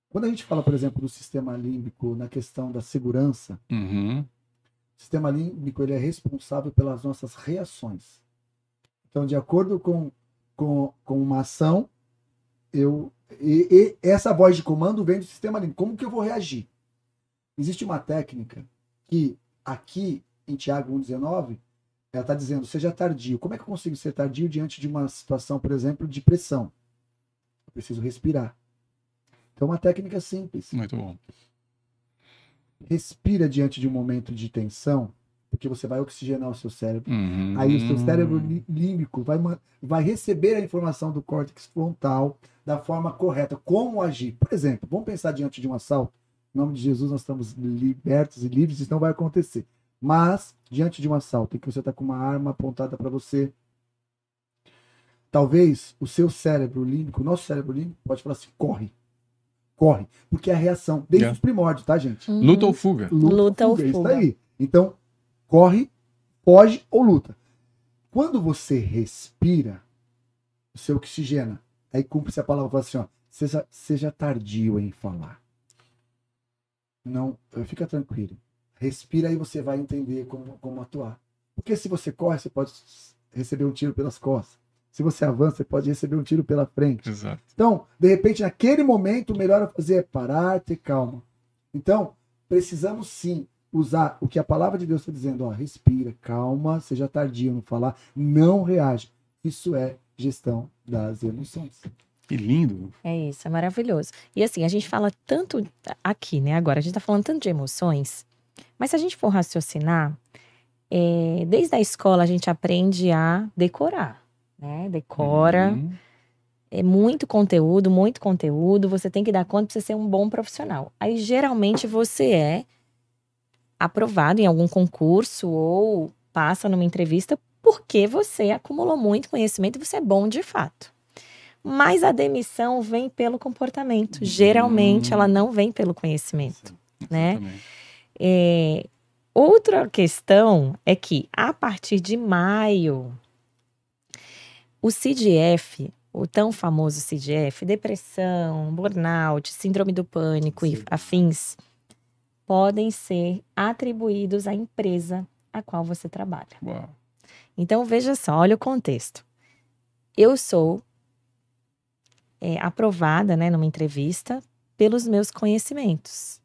Quando a gente fala, por exemplo, do sistema límbico na questão da segurança, Uhum. o sistema límbico ele é responsável pelas nossas reações. Então, de acordo com uma ação, essa voz de comando vem do sistema límbico. Como que eu vou reagir? Existe uma técnica que aqui em Tiago 1,19, ela está dizendo, seja tardio. Como é que eu consigo ser tardio diante de uma situação, por exemplo, de pressão? Eu preciso respirar. Então, uma técnica simples. Muito bom. Respira diante de um momento de tensão, porque você vai oxigenar o seu cérebro. Uhum. Aí o seu cérebro límbico vai receber a informação do córtex frontal da forma correta. Como agir? Por exemplo, vamos pensar diante de um assalto. Em nome de Jesus, nós estamos libertos e livres, isso não vai acontecer. Mas, diante de um assalto em que você está com uma arma apontada para você, talvez o seu cérebro límbico, o nosso cérebro límbico, pode falar assim, corre. Corre. Porque é a reação, desde os primórdios, tá, gente? Uhum. Luta ou fuga? Luta ou Isso fuga. aí. Então, corre, foge ou luta. Quando você respira, você oxigena. Aí cumpre-se a palavra, fala assim, ó, seja tardio em falar. Não, fica tranquilo. Respira e você vai entender como atuar. Porque se você corre, você pode receber um tiro pelas costas. Se você avança, você pode receber um tiro pela frente. Exato. Então, de repente, naquele momento, o melhor a fazer é parar, ter calma. Então, precisamos sim usar o que a palavra de Deus está dizendo. Ó, respira, calma, seja tardio no falar, não reage. Isso é gestão das emoções. Que lindo. É isso, é maravilhoso. E assim, a gente fala tanto aqui, né? Agora, a gente tá falando tanto de emoções, mas se a gente for raciocinar, desde a escola a gente aprende a decorar, né? Decora, Uhum. é muito conteúdo, você tem que dar conta pra você ser um bom profissional. Aí, geralmente, você é aprovado em algum concurso ou passa numa entrevista porque você acumulou muito conhecimento e você é bom de fato. Mas a demissão vem pelo comportamento. Geralmente, ela não vem pelo conhecimento, né? Exatamente. Outra questão é que, a partir de maio, o CDF, o tão famoso CDF, depressão, burnout, síndrome do pânico e afins, podem ser atribuídos à empresa a qual você trabalha. Uau. Então, veja só, olha o contexto. Eu sou aprovada, né, numa entrevista pelos meus conhecimentos.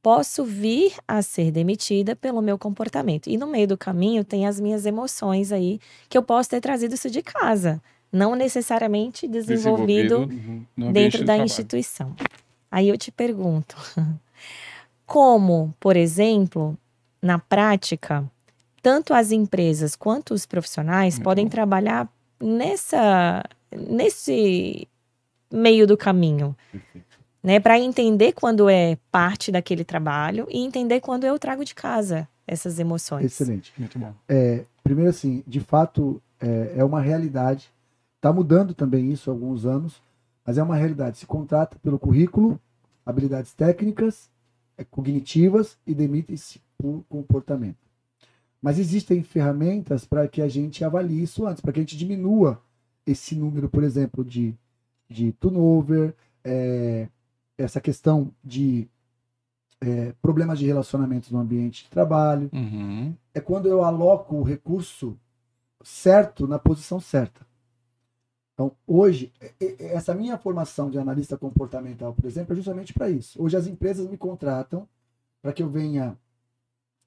Posso vir a ser demitida pelo meu comportamento. E no meio do caminho tem as minhas emoções aí, que eu posso ter trazido isso de casa. Não necessariamente desenvolvido no dentro da trabalho. instituição. Aí eu te pergunto, como, por exemplo, na prática, tanto as empresas quanto os profissionais Muito podem bom. trabalhar nesse meio do caminho, né, para entender quando é parte daquele trabalho e entender quando eu trago de casa essas emoções. Excelente. Muito bom. Primeiro assim, de fato, é uma realidade. Está mudando também isso há alguns anos, mas é uma realidade. Se contrata pelo currículo, habilidades técnicas, cognitivas e demite-se por comportamento. Mas existem ferramentas para que a gente avalie isso antes, para que a gente diminua esse número, por exemplo, de turnover, essa questão de problemas de relacionamentos no ambiente de trabalho. Uhum. É quando eu aloco o recurso certo na posição certa. Então, hoje, essa minha formação de analista comportamental, por exemplo, é justamente para isso. Hoje as empresas me contratam para que eu venha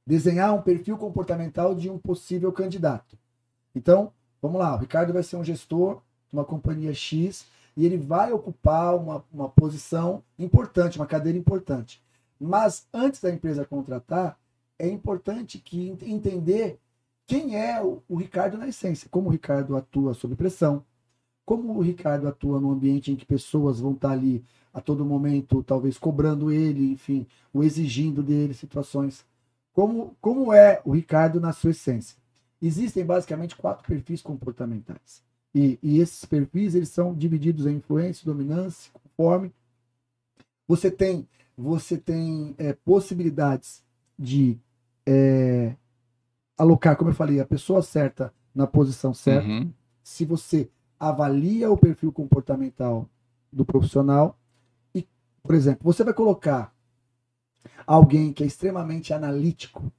desenhar um perfil comportamental de um possível candidato. Então, vamos lá, o Ricardo vai ser um gestor de uma companhia X e ele vai ocupar uma posição importante, uma cadeira importante. Mas antes da empresa contratar, é importante que entender quem é o Ricardo na essência, como o Ricardo atua sob pressão, como o Ricardo atua num ambiente em que pessoas vão estar ali a todo momento, talvez cobrando ele, enfim, ou exigindo dele situações. Como é o Ricardo na sua essência? Existem basicamente 4 perfis comportamentais. E esses perfis, eles são divididos em influência, dominância, conforme. Você tem possibilidades de alocar, como eu falei, a pessoa certa na posição certa. Uhum. Se você avalia o perfil comportamental do profissional e, por exemplo, você vai colocar alguém que é extremamente analítico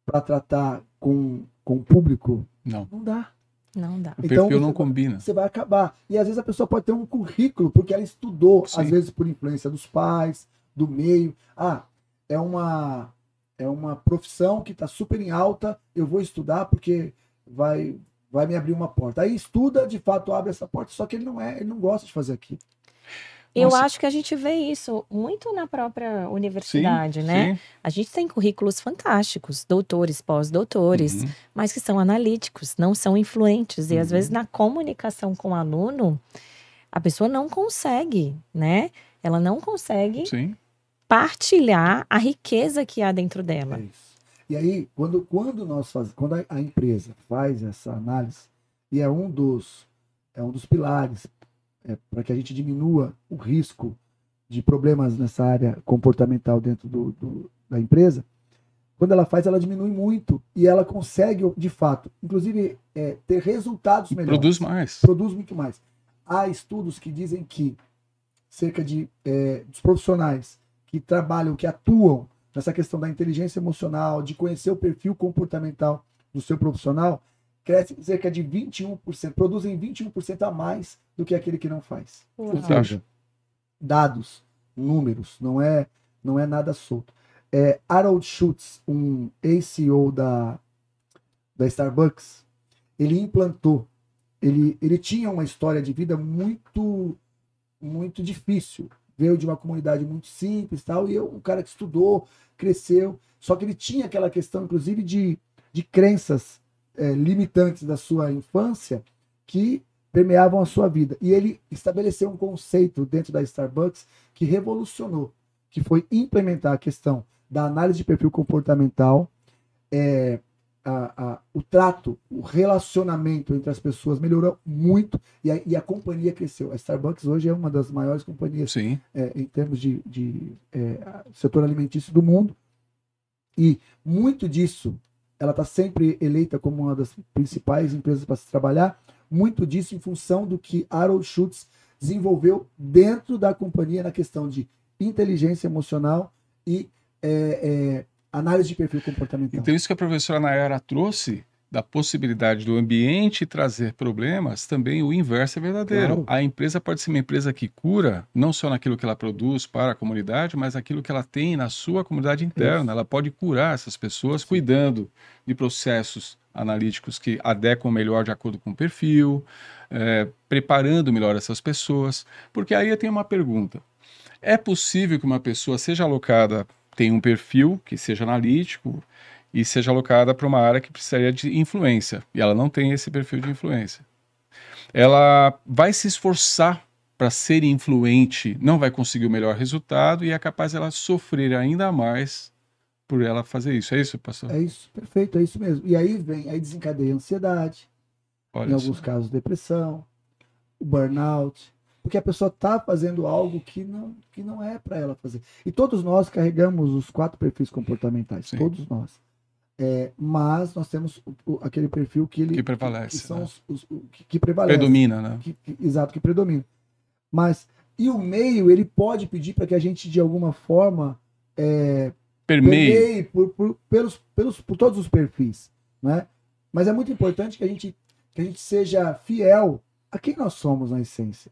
para tratar com o público, Não. não dá. Não dá. O perfil não você combina. Você vai acabar. E às vezes a pessoa pode ter um currículo, porque ela estudou, Sim. às vezes por influência dos pais, do meio. É uma profissão que está super em alta, eu vou estudar porque vai me abrir uma porta. Aí estuda, de fato, abre essa porta, só que ele não gosta de fazer aquilo. Eu Nossa. acho que a gente vê isso muito na própria universidade, né? Sim. A gente tem currículos fantásticos, doutores, pós-doutores, Uhum. mas que são analíticos, não são influentes. E às Uhum. vezes na comunicação com o aluno, a pessoa não consegue, né? Ela não consegue Sim. partilhar a riqueza que há dentro dela. É isso. E aí, quando a empresa faz essa análise, e é um dos pilares para que a gente diminua o risco de problemas nessa área comportamental dentro da empresa, quando ela faz, ela diminui muito e ela consegue, de fato, inclusive, ter resultados melhores. Produz mais. Produz muito mais. Há estudos que dizem que cerca dos profissionais que trabalham, que atuam nessa questão da inteligência emocional, de conhecer o perfil comportamental do seu profissional, crescem cerca de 21%, produzem 21% a mais do que aquele que não faz. Uau. Ou seja, dados, números, não é nada solto. Harold Schultz, um ex-CEO da Starbucks, ele implantou, ele tinha uma história de vida muito, muito difícil. Veio de uma comunidade muito simples tal, e um cara que estudou, cresceu, só que ele tinha aquela questão, inclusive, de crenças limitantes da sua infância que permeavam a sua vida. E ele estabeleceu um conceito dentro da Starbucks que revolucionou, que foi implementar a questão da análise de perfil comportamental, o trato, o relacionamento entre as pessoas melhorou muito e a companhia cresceu. A Starbucks hoje é uma das maiores companhias Sim. Em termos de setor alimentício do mundo. E muito disso, ela está sempre eleita como uma das principais empresas para se trabalhar, muito disso em função do que Harold Schultz desenvolveu dentro da companhia na questão de inteligência emocional e análise de perfil comportamental. Então isso que a professora Nayara trouxe, da possibilidade do ambiente trazer problemas, também o inverso é verdadeiro. Claro. A empresa pode ser uma empresa que cura, não só naquilo que ela produz para a comunidade, mas aquilo que ela tem na sua comunidade interna. Isso. Ela pode curar essas pessoas cuidando de processos analíticos que adequam melhor de acordo com o perfil, preparando melhor essas pessoas. Porque aí eu tenho uma pergunta. É possível que uma pessoa seja alocada, tenha um perfil que seja analítico, e seja alocada para uma área que precisaria de influência, e ela não tem esse perfil de influência. Ela vai se esforçar para ser influente, não vai conseguir o melhor resultado e é capaz ela sofrer ainda mais por ela fazer isso. É isso, pastor? É isso, perfeito, é isso mesmo. E aí desencadeia a ansiedade, Olha em alguns casos depressão, o burnout, porque a pessoa está fazendo algo que não é para ela fazer. E todos nós carregamos os 4 perfis comportamentais, Sim. todos nós. Mas nós temos aquele perfil que prevalece, que são né? que prevalece. Predomina, né? Exato, que predomina. Mas, e o meio, ele pode pedir para que a gente, de alguma forma, permeie por todos os perfis, né? Mas é muito importante que a gente seja fiel a quem nós somos na essência.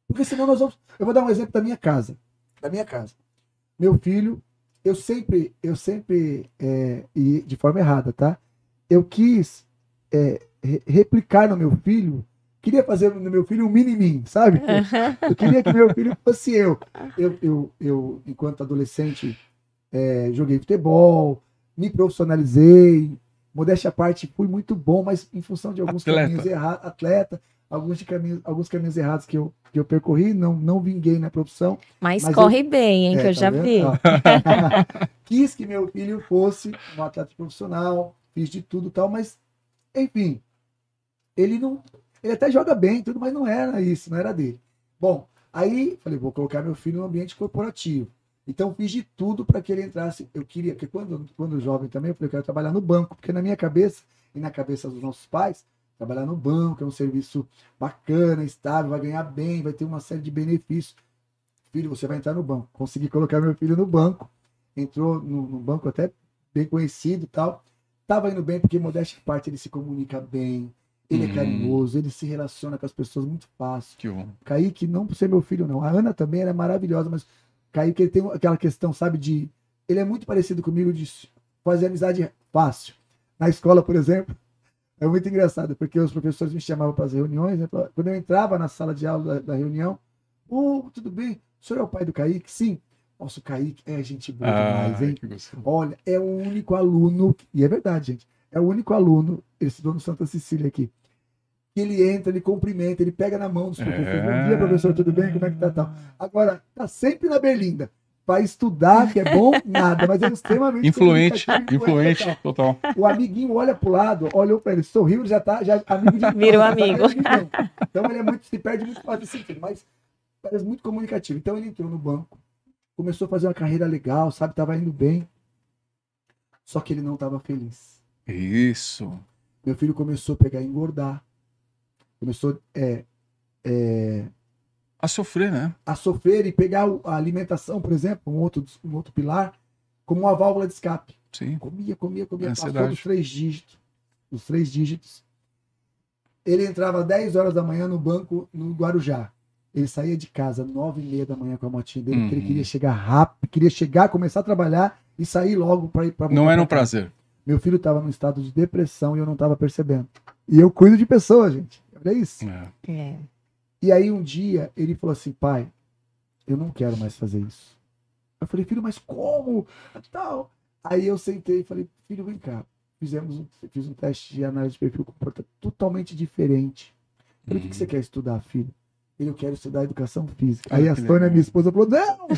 Porque senão nós vamos... Eu vou dar um exemplo da minha casa. Meu filho, eu sempre e de forma errada, tá? Eu quis replicar no meu filho, queria fazer no meu filho um mini-mim, sabe? Eu queria que meu filho fosse eu. Eu enquanto adolescente, joguei futebol, me profissionalizei, modéstia à parte, fui muito bom, mas em função de alguns caminhos errados, atleta. alguns caminhos errados que eu percorri, não vinguei na profissão. Mas Mas corre bem, hein, que eu tá já vendo? vi. Ó. Quis que meu filho fosse um atleta profissional, fiz de tudo e tal, mas, enfim, ele até joga bem, tudo, mas não era isso, não era dele. Bom, aí falei, vou colocar meu filho no ambiente corporativo. Então fiz de tudo para que ele entrasse. Eu queria, porque quando jovem também, eu falei, eu quero trabalhar no banco, porque na minha cabeça e na cabeça dos nossos pais, trabalhar no banco é um serviço bacana, estável, vai ganhar bem, vai ter uma série de benefícios. Filho, você vai entrar no banco. Consegui colocar meu filho no banco, entrou no banco até bem conhecido e tal. Tava indo bem, porque modéstia à parte, ele se comunica bem, ele é carinhoso, ele se relaciona com as pessoas muito fácil. Que bom. Kaique, não por ser meu filho, não. A Ana também, ela é maravilhosa, mas Kaique, ele tem aquela questão, sabe, de... Ele é muito parecido comigo de fazer amizade fácil. Na escola, por exemplo, é muito engraçado, porque os professores me chamavam para as reuniões, né? Quando eu entrava na sala de aula da reunião, tudo bem? O senhor é o pai do Kaique? Sim. Nossa, o Kaique é gente boa demais, hein? Olha, é o único aluno, e é verdade, gente, é o único aluno, ele estudou no Santa Cecília aqui, que ele entra, ele cumprimenta, ele pega na mão dos professores. Bom dia, professor, tudo bem? Como é que tá? Tal? Agora, tá sempre na berlinda. Vai estudar, que é bom, nada, mas é extremamente influente total. O amiguinho olha pro lado, olhou para ele, sorriu, ele já amigo de Vira um amigo. Então ele se perde muito fácil assim, mas parece muito comunicativo. Então ele entrou no banco, começou a fazer uma carreira legal, sabe, tava indo bem. Só que ele não tava feliz. Isso. Meu filho começou a pegar e engordar. Começou a sofrer, né? A sofrer e pegar a alimentação, por exemplo, um outro pilar, como uma válvula de escape. Sim. Comia, passou dos 3 dígitos. Os 3 dígitos. Ele entrava às 10 horas da manhã no banco no Guarujá. Ele saía de casa às 9h30 da manhã com a motinha dele, porque ele queria chegar rápido, começar a trabalhar e sair logo para ir para. Não era um prazer. Meu filho estava num estado de depressão e eu não estava percebendo. E eu cuido de pessoas, gente. Olha isso. É. E aí um dia ele falou assim, pai, eu não quero mais fazer isso. Eu falei, filho, mas como? Tal. Aí eu sentei e falei, filho, vem cá. Fiz um teste de análise de perfil comportamental totalmente diferente. Eu falei, o que você quer estudar, filho? Eu quero estudar educação física. Aí a Sônia, minha esposa, falou, não,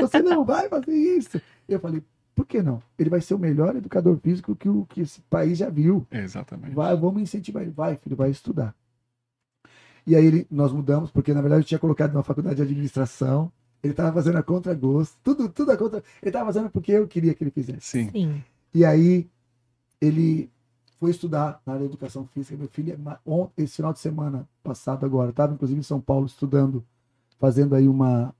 você não vai fazer isso. Eu falei, por que não? Ele vai ser o melhor educador físico que esse país já viu. Exatamente. Vamos incentivar ele. Vai, filho, vai estudar. E aí nós mudamos, porque na verdade eu tinha colocado numa faculdade de administração. Ele estava fazendo a contragosto. Tudo a contra. Ele estava fazendo porque eu queria que ele fizesse. Sim. E aí ele foi estudar na área de educação física. Meu filho, esse final de semana passado agora, estava inclusive em São Paulo estudando, fazendo aí uma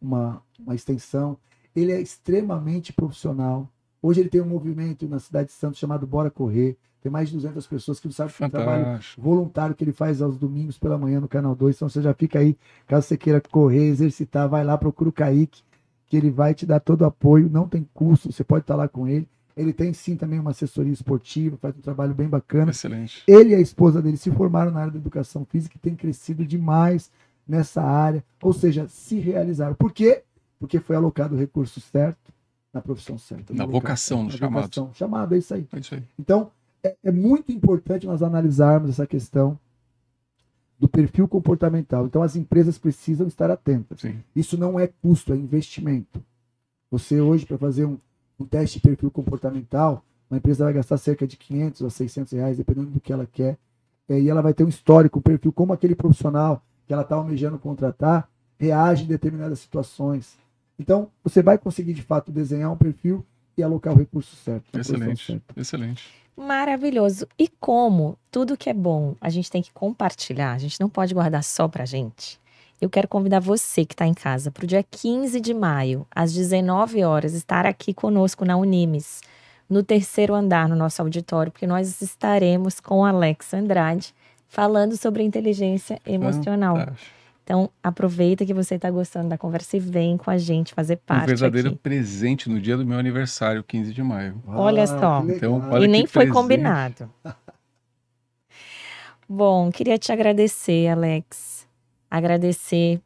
extensão. Ele é extremamente profissional. Hoje ele tem um movimento na cidade de Santos chamado Bora Correr. Tem mais de 200 pessoas que não sabem o trabalho voluntário que ele faz aos domingos pela manhã no Canal 2. Então você já fica aí, caso você queira correr, exercitar, vai lá, procura o Kaique, que ele vai te dar todo o apoio. Não tem custo, você pode estar lá com ele. Ele tem sim também uma assessoria esportiva, faz um trabalho bem bacana. Excelente. Ele e a esposa dele se formaram na área da educação física e tem crescido demais nessa área. Ou seja, se realizaram. Por quê? Porque foi alocado o recurso certo, na profissão certa. Na vocação, no chamado. Chamado, é isso aí. É isso aí. Então, é muito importante nós analisarmos essa questão do perfil comportamental. Então, as empresas precisam estar atentas. Sim. Isso não é custo, é investimento. Você hoje, para fazer um teste de perfil comportamental, uma empresa vai gastar cerca de 500 a 600 reais, dependendo do que ela quer. E ela vai ter um histórico, um perfil, como aquele profissional que ela está almejando contratar, reage em determinadas situações. Então, você vai conseguir, de fato, desenhar um perfil e alocar o recurso certo. Excelente, excelente. Maravilhoso. E como tudo que é bom a gente tem que compartilhar, a gente não pode guardar só pra gente. Eu quero convidar você que está em casa para o dia 15 de maio, às 19 horas, estar aqui conosco na Unimes, no 3º andar, no nosso auditório, porque nós estaremos com Alex Andrade falando sobre inteligência emocional. Fantástico. Então, aproveita que você está gostando da conversa e vem com a gente fazer parte. Um verdadeiro aqui. Presente no dia do meu aniversário, 15 de maio. Olha só. Então, olha e nem foi presente. combinado. Bom, queria te agradecer, Alex. Agradecer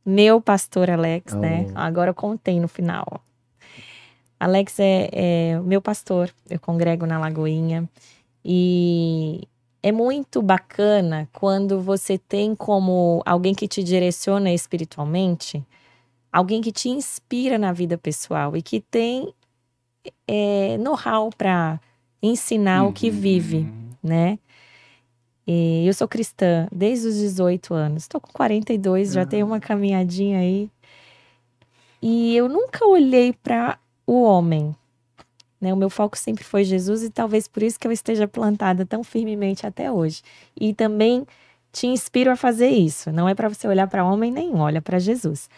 meu pastor Alex, né? Agora eu contei no final. Alex é o meu pastor. Eu congrego na Lagoinha. E é muito bacana quando você tem como alguém que te direciona espiritualmente, alguém que te inspira na vida pessoal e que tem know-how para ensinar o que vive, né? E eu sou cristã desde os 18 anos. Estou com 42, já tenho uma caminhadinha aí. E eu nunca olhei para o homem, né? O meu foco sempre foi Jesus e talvez por isso que eu esteja plantada tão firmemente até hoje. E também te inspiro a fazer isso. Não é para você olhar para homem nenhum, olha para Jesus.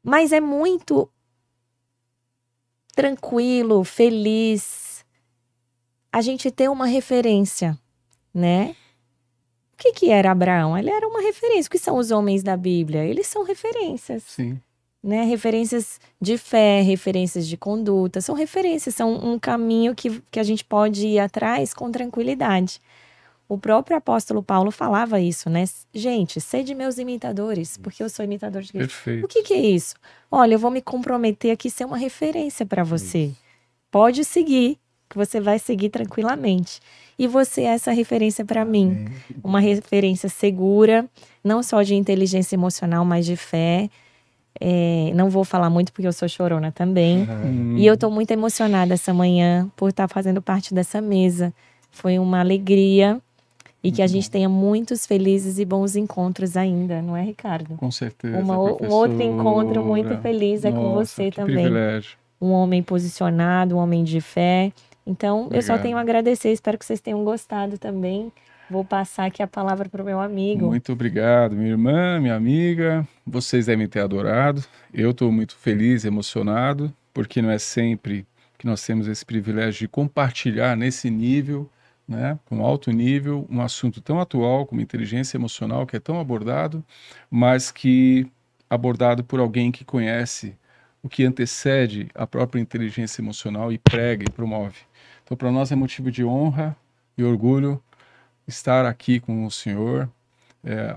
Mas é muito tranquilo, feliz a gente ter uma referência, né? O que era Abraão? Ele era uma referência. O que são os homens da Bíblia? Eles são referências. Sim. Né? Referências de fé, referências de conduta. São referências, são um caminho que a gente pode ir atrás com tranquilidade. O próprio apóstolo Paulo falava isso, né? Gente, sede meus imitadores, porque eu sou imitador de Cristo. Perfeito. O que é isso? Olha, eu vou me comprometer aqui a ser uma referência para você. Isso. Pode seguir, que você vai seguir tranquilamente. E você é essa referência para mim. Uma referência segura, não só de inteligência emocional, mas de fé. Não vou falar muito porque eu sou chorona também. E eu tô muito emocionada essa manhã por estar fazendo parte dessa mesa. Foi uma alegria. E que a gente tenha muitos felizes e bons encontros ainda, não é, Ricardo? Com certeza, um outro encontro muito feliz com você também. Privilégio. Um homem posicionado, um homem de fé. Então, obrigado. Eu só tenho a agradecer. Espero que vocês tenham gostado também. Vou passar aqui a palavra para o meu amigo. Muito obrigado, minha irmã, minha amiga. Vocês devem ter adorado. Eu estou muito feliz, emocionado, porque não é sempre que nós temos esse privilégio de compartilhar nesse nível, né, com alto nível, um assunto tão atual como inteligência emocional, que é tão abordado, mas que abordado por alguém que conhece o que antecede a própria inteligência emocional e prega e promove. Então, para nós é motivo de honra e orgulho estar aqui com o senhor,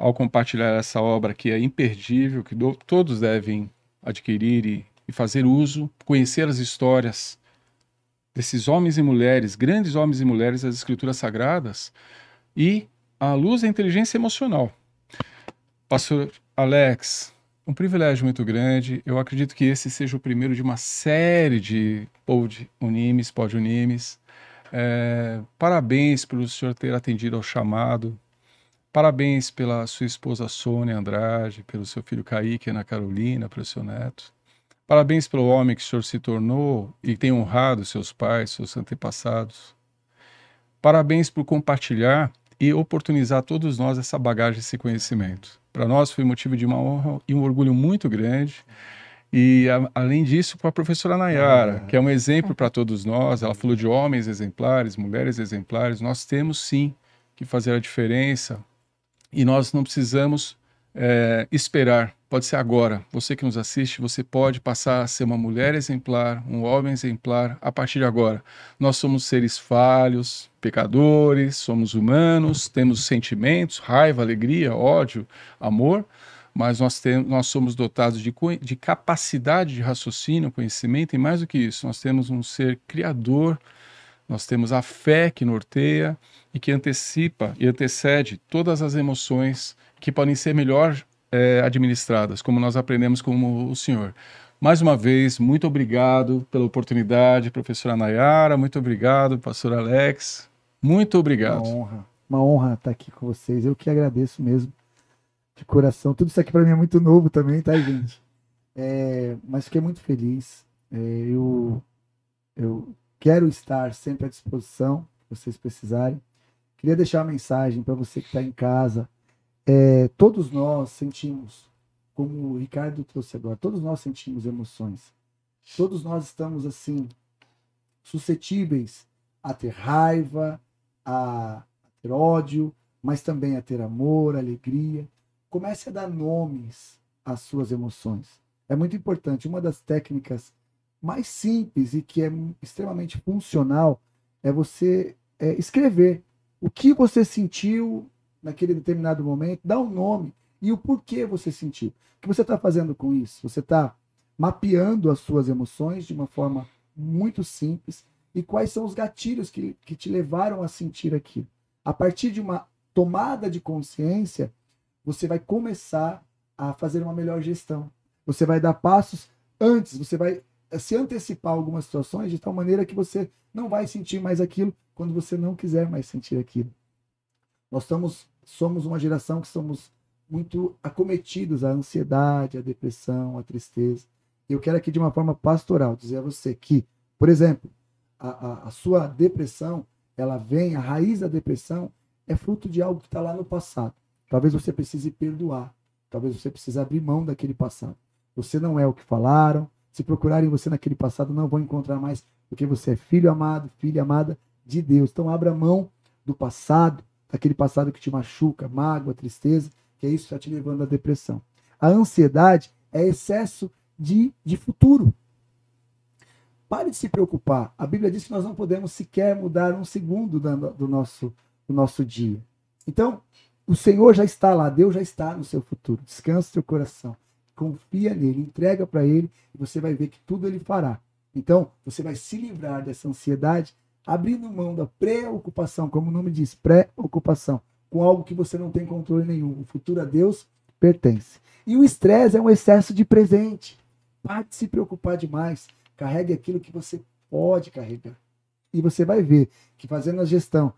ao compartilhar essa obra que é imperdível, que todos devem adquirir e fazer uso, conhecer as histórias desses homens e mulheres, grandes homens e mulheres das Escrituras Sagradas, e à luz da inteligência emocional. Pastor Alex, um privilégio muito grande. Eu acredito que esse seja o primeiro de uma série de Pod Unimes. Parabéns pelo senhor ter atendido ao chamado. Parabéns pela sua esposa Sônia Andrade, pelo seu filho Kaique, Ana Carolina, pelo seu neto. Parabéns pelo homem que o senhor se tornou e tem honrado seus pais, seus antepassados. Parabéns por compartilhar e oportunizar a todos nós essa bagagem, esse conhecimento. Para nós foi motivo de uma honra e um orgulho muito grande. E, além disso, com a professora Nayara, que é um exemplo para todos nós. Ela falou de homens exemplares, mulheres exemplares. Nós temos, sim, que fazer a diferença. E nós não precisamos esperar. Pode ser agora. Você que nos assiste, você pode passar a ser uma mulher exemplar, um homem exemplar a partir de agora. Nós somos seres falhos, pecadores, somos humanos, temos sentimentos, raiva, alegria, ódio, amor, mas nós somos dotados de capacidade de raciocínio, conhecimento, e mais do que isso, nós temos um ser criador, nós temos a fé que norteia e que antecipa e antecede todas as emoções que podem ser melhor administradas, como nós aprendemos com o senhor. Mais uma vez, muito obrigado pela oportunidade, professora Nayara, muito obrigado, pastor Alex, muito obrigado. Uma honra estar aqui com vocês, eu que agradeço mesmo, de coração. Tudo isso aqui para mim é muito novo também, tá, gente? Mas fiquei muito feliz. Eu quero estar sempre à disposição, se vocês precisarem. Queria deixar uma mensagem para você que está em casa. Todos nós sentimos, como o Ricardo trouxe agora, todos nós sentimos emoções. Todos nós estamos, assim, suscetíveis a ter raiva, a ter ódio, mas também a ter amor, alegria. Comece a dar nomes às suas emoções. É muito importante. Uma das técnicas mais simples e que é extremamente funcional é você escrever o que você sentiu naquele determinado momento, dá um nome e o porquê você sentiu. O que você está fazendo com isso? Você está mapeando as suas emoções de uma forma muito simples e quais são os gatilhos que te levaram a sentir aquilo. A partir de uma tomada de consciência, você vai começar a fazer uma melhor gestão. Você vai dar passos antes, você vai se antecipar a algumas situações de tal maneira que você não vai sentir mais aquilo quando você não quiser mais sentir aquilo. Nós somos uma geração que somos muito acometidos à ansiedade, à depressão, à tristeza. Eu quero aqui de uma forma pastoral dizer a você que, por exemplo, a sua depressão, ela vem, a raiz da depressão é fruto de algo que está lá no passado. Talvez você precise perdoar, talvez você precise abrir mão daquele passado. Você não é o que falaram, se procurarem você naquele passado não vão encontrar mais, porque você é filho amado, filha amada de Deus. Então abra mão do passado, daquele passado que te machuca, mágoa, tristeza, que é isso que está te levando à depressão. A ansiedade é excesso de futuro. Pare de se preocupar. A Bíblia diz que nós não podemos sequer mudar um segundo do nosso dia. Então, o Senhor já está lá, Deus já está no seu futuro. Descansa seu coração. Confia nele, entrega para ele e você vai ver que tudo ele fará. Então, você vai se livrar dessa ansiedade, abrindo mão da preocupação, como o nome diz, preocupação, com algo que você não tem controle nenhum. O futuro a Deus pertence. E o estresse é um excesso de presente. Pare de se preocupar demais. Carregue aquilo que você pode carregar. E você vai ver que fazendo a gestão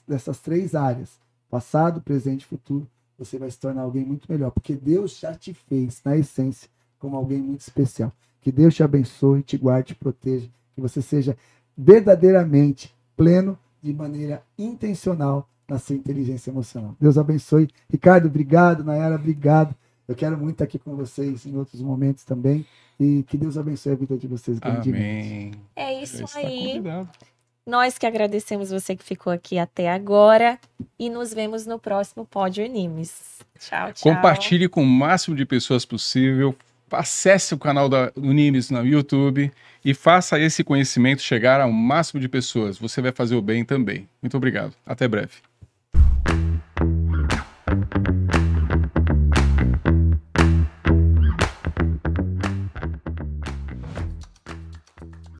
dessas três áreas, passado, presente e futuro, você vai se tornar alguém muito melhor, porque Deus já te fez, na essência, como alguém muito especial. Que Deus te abençoe, te guarde, te proteja, que você seja verdadeiramente pleno, de maneira intencional, na sua inteligência emocional. Deus abençoe. Ricardo, obrigado. Nayara, obrigado. Eu quero muito estar aqui com vocês em outros momentos também, e que Deus abençoe a vida de vocês grandemente. Amém. É isso Já está aí. convidado. Nós que agradecemos você que ficou aqui até agora e nos vemos no próximo Pódio Animes. Tchau, tchau. Compartilhe com o máximo de pessoas possível. Acesse o canal da Unimes no YouTube e faça esse conhecimento chegar ao máximo de pessoas. Você vai fazer o bem também. Muito obrigado. Até breve.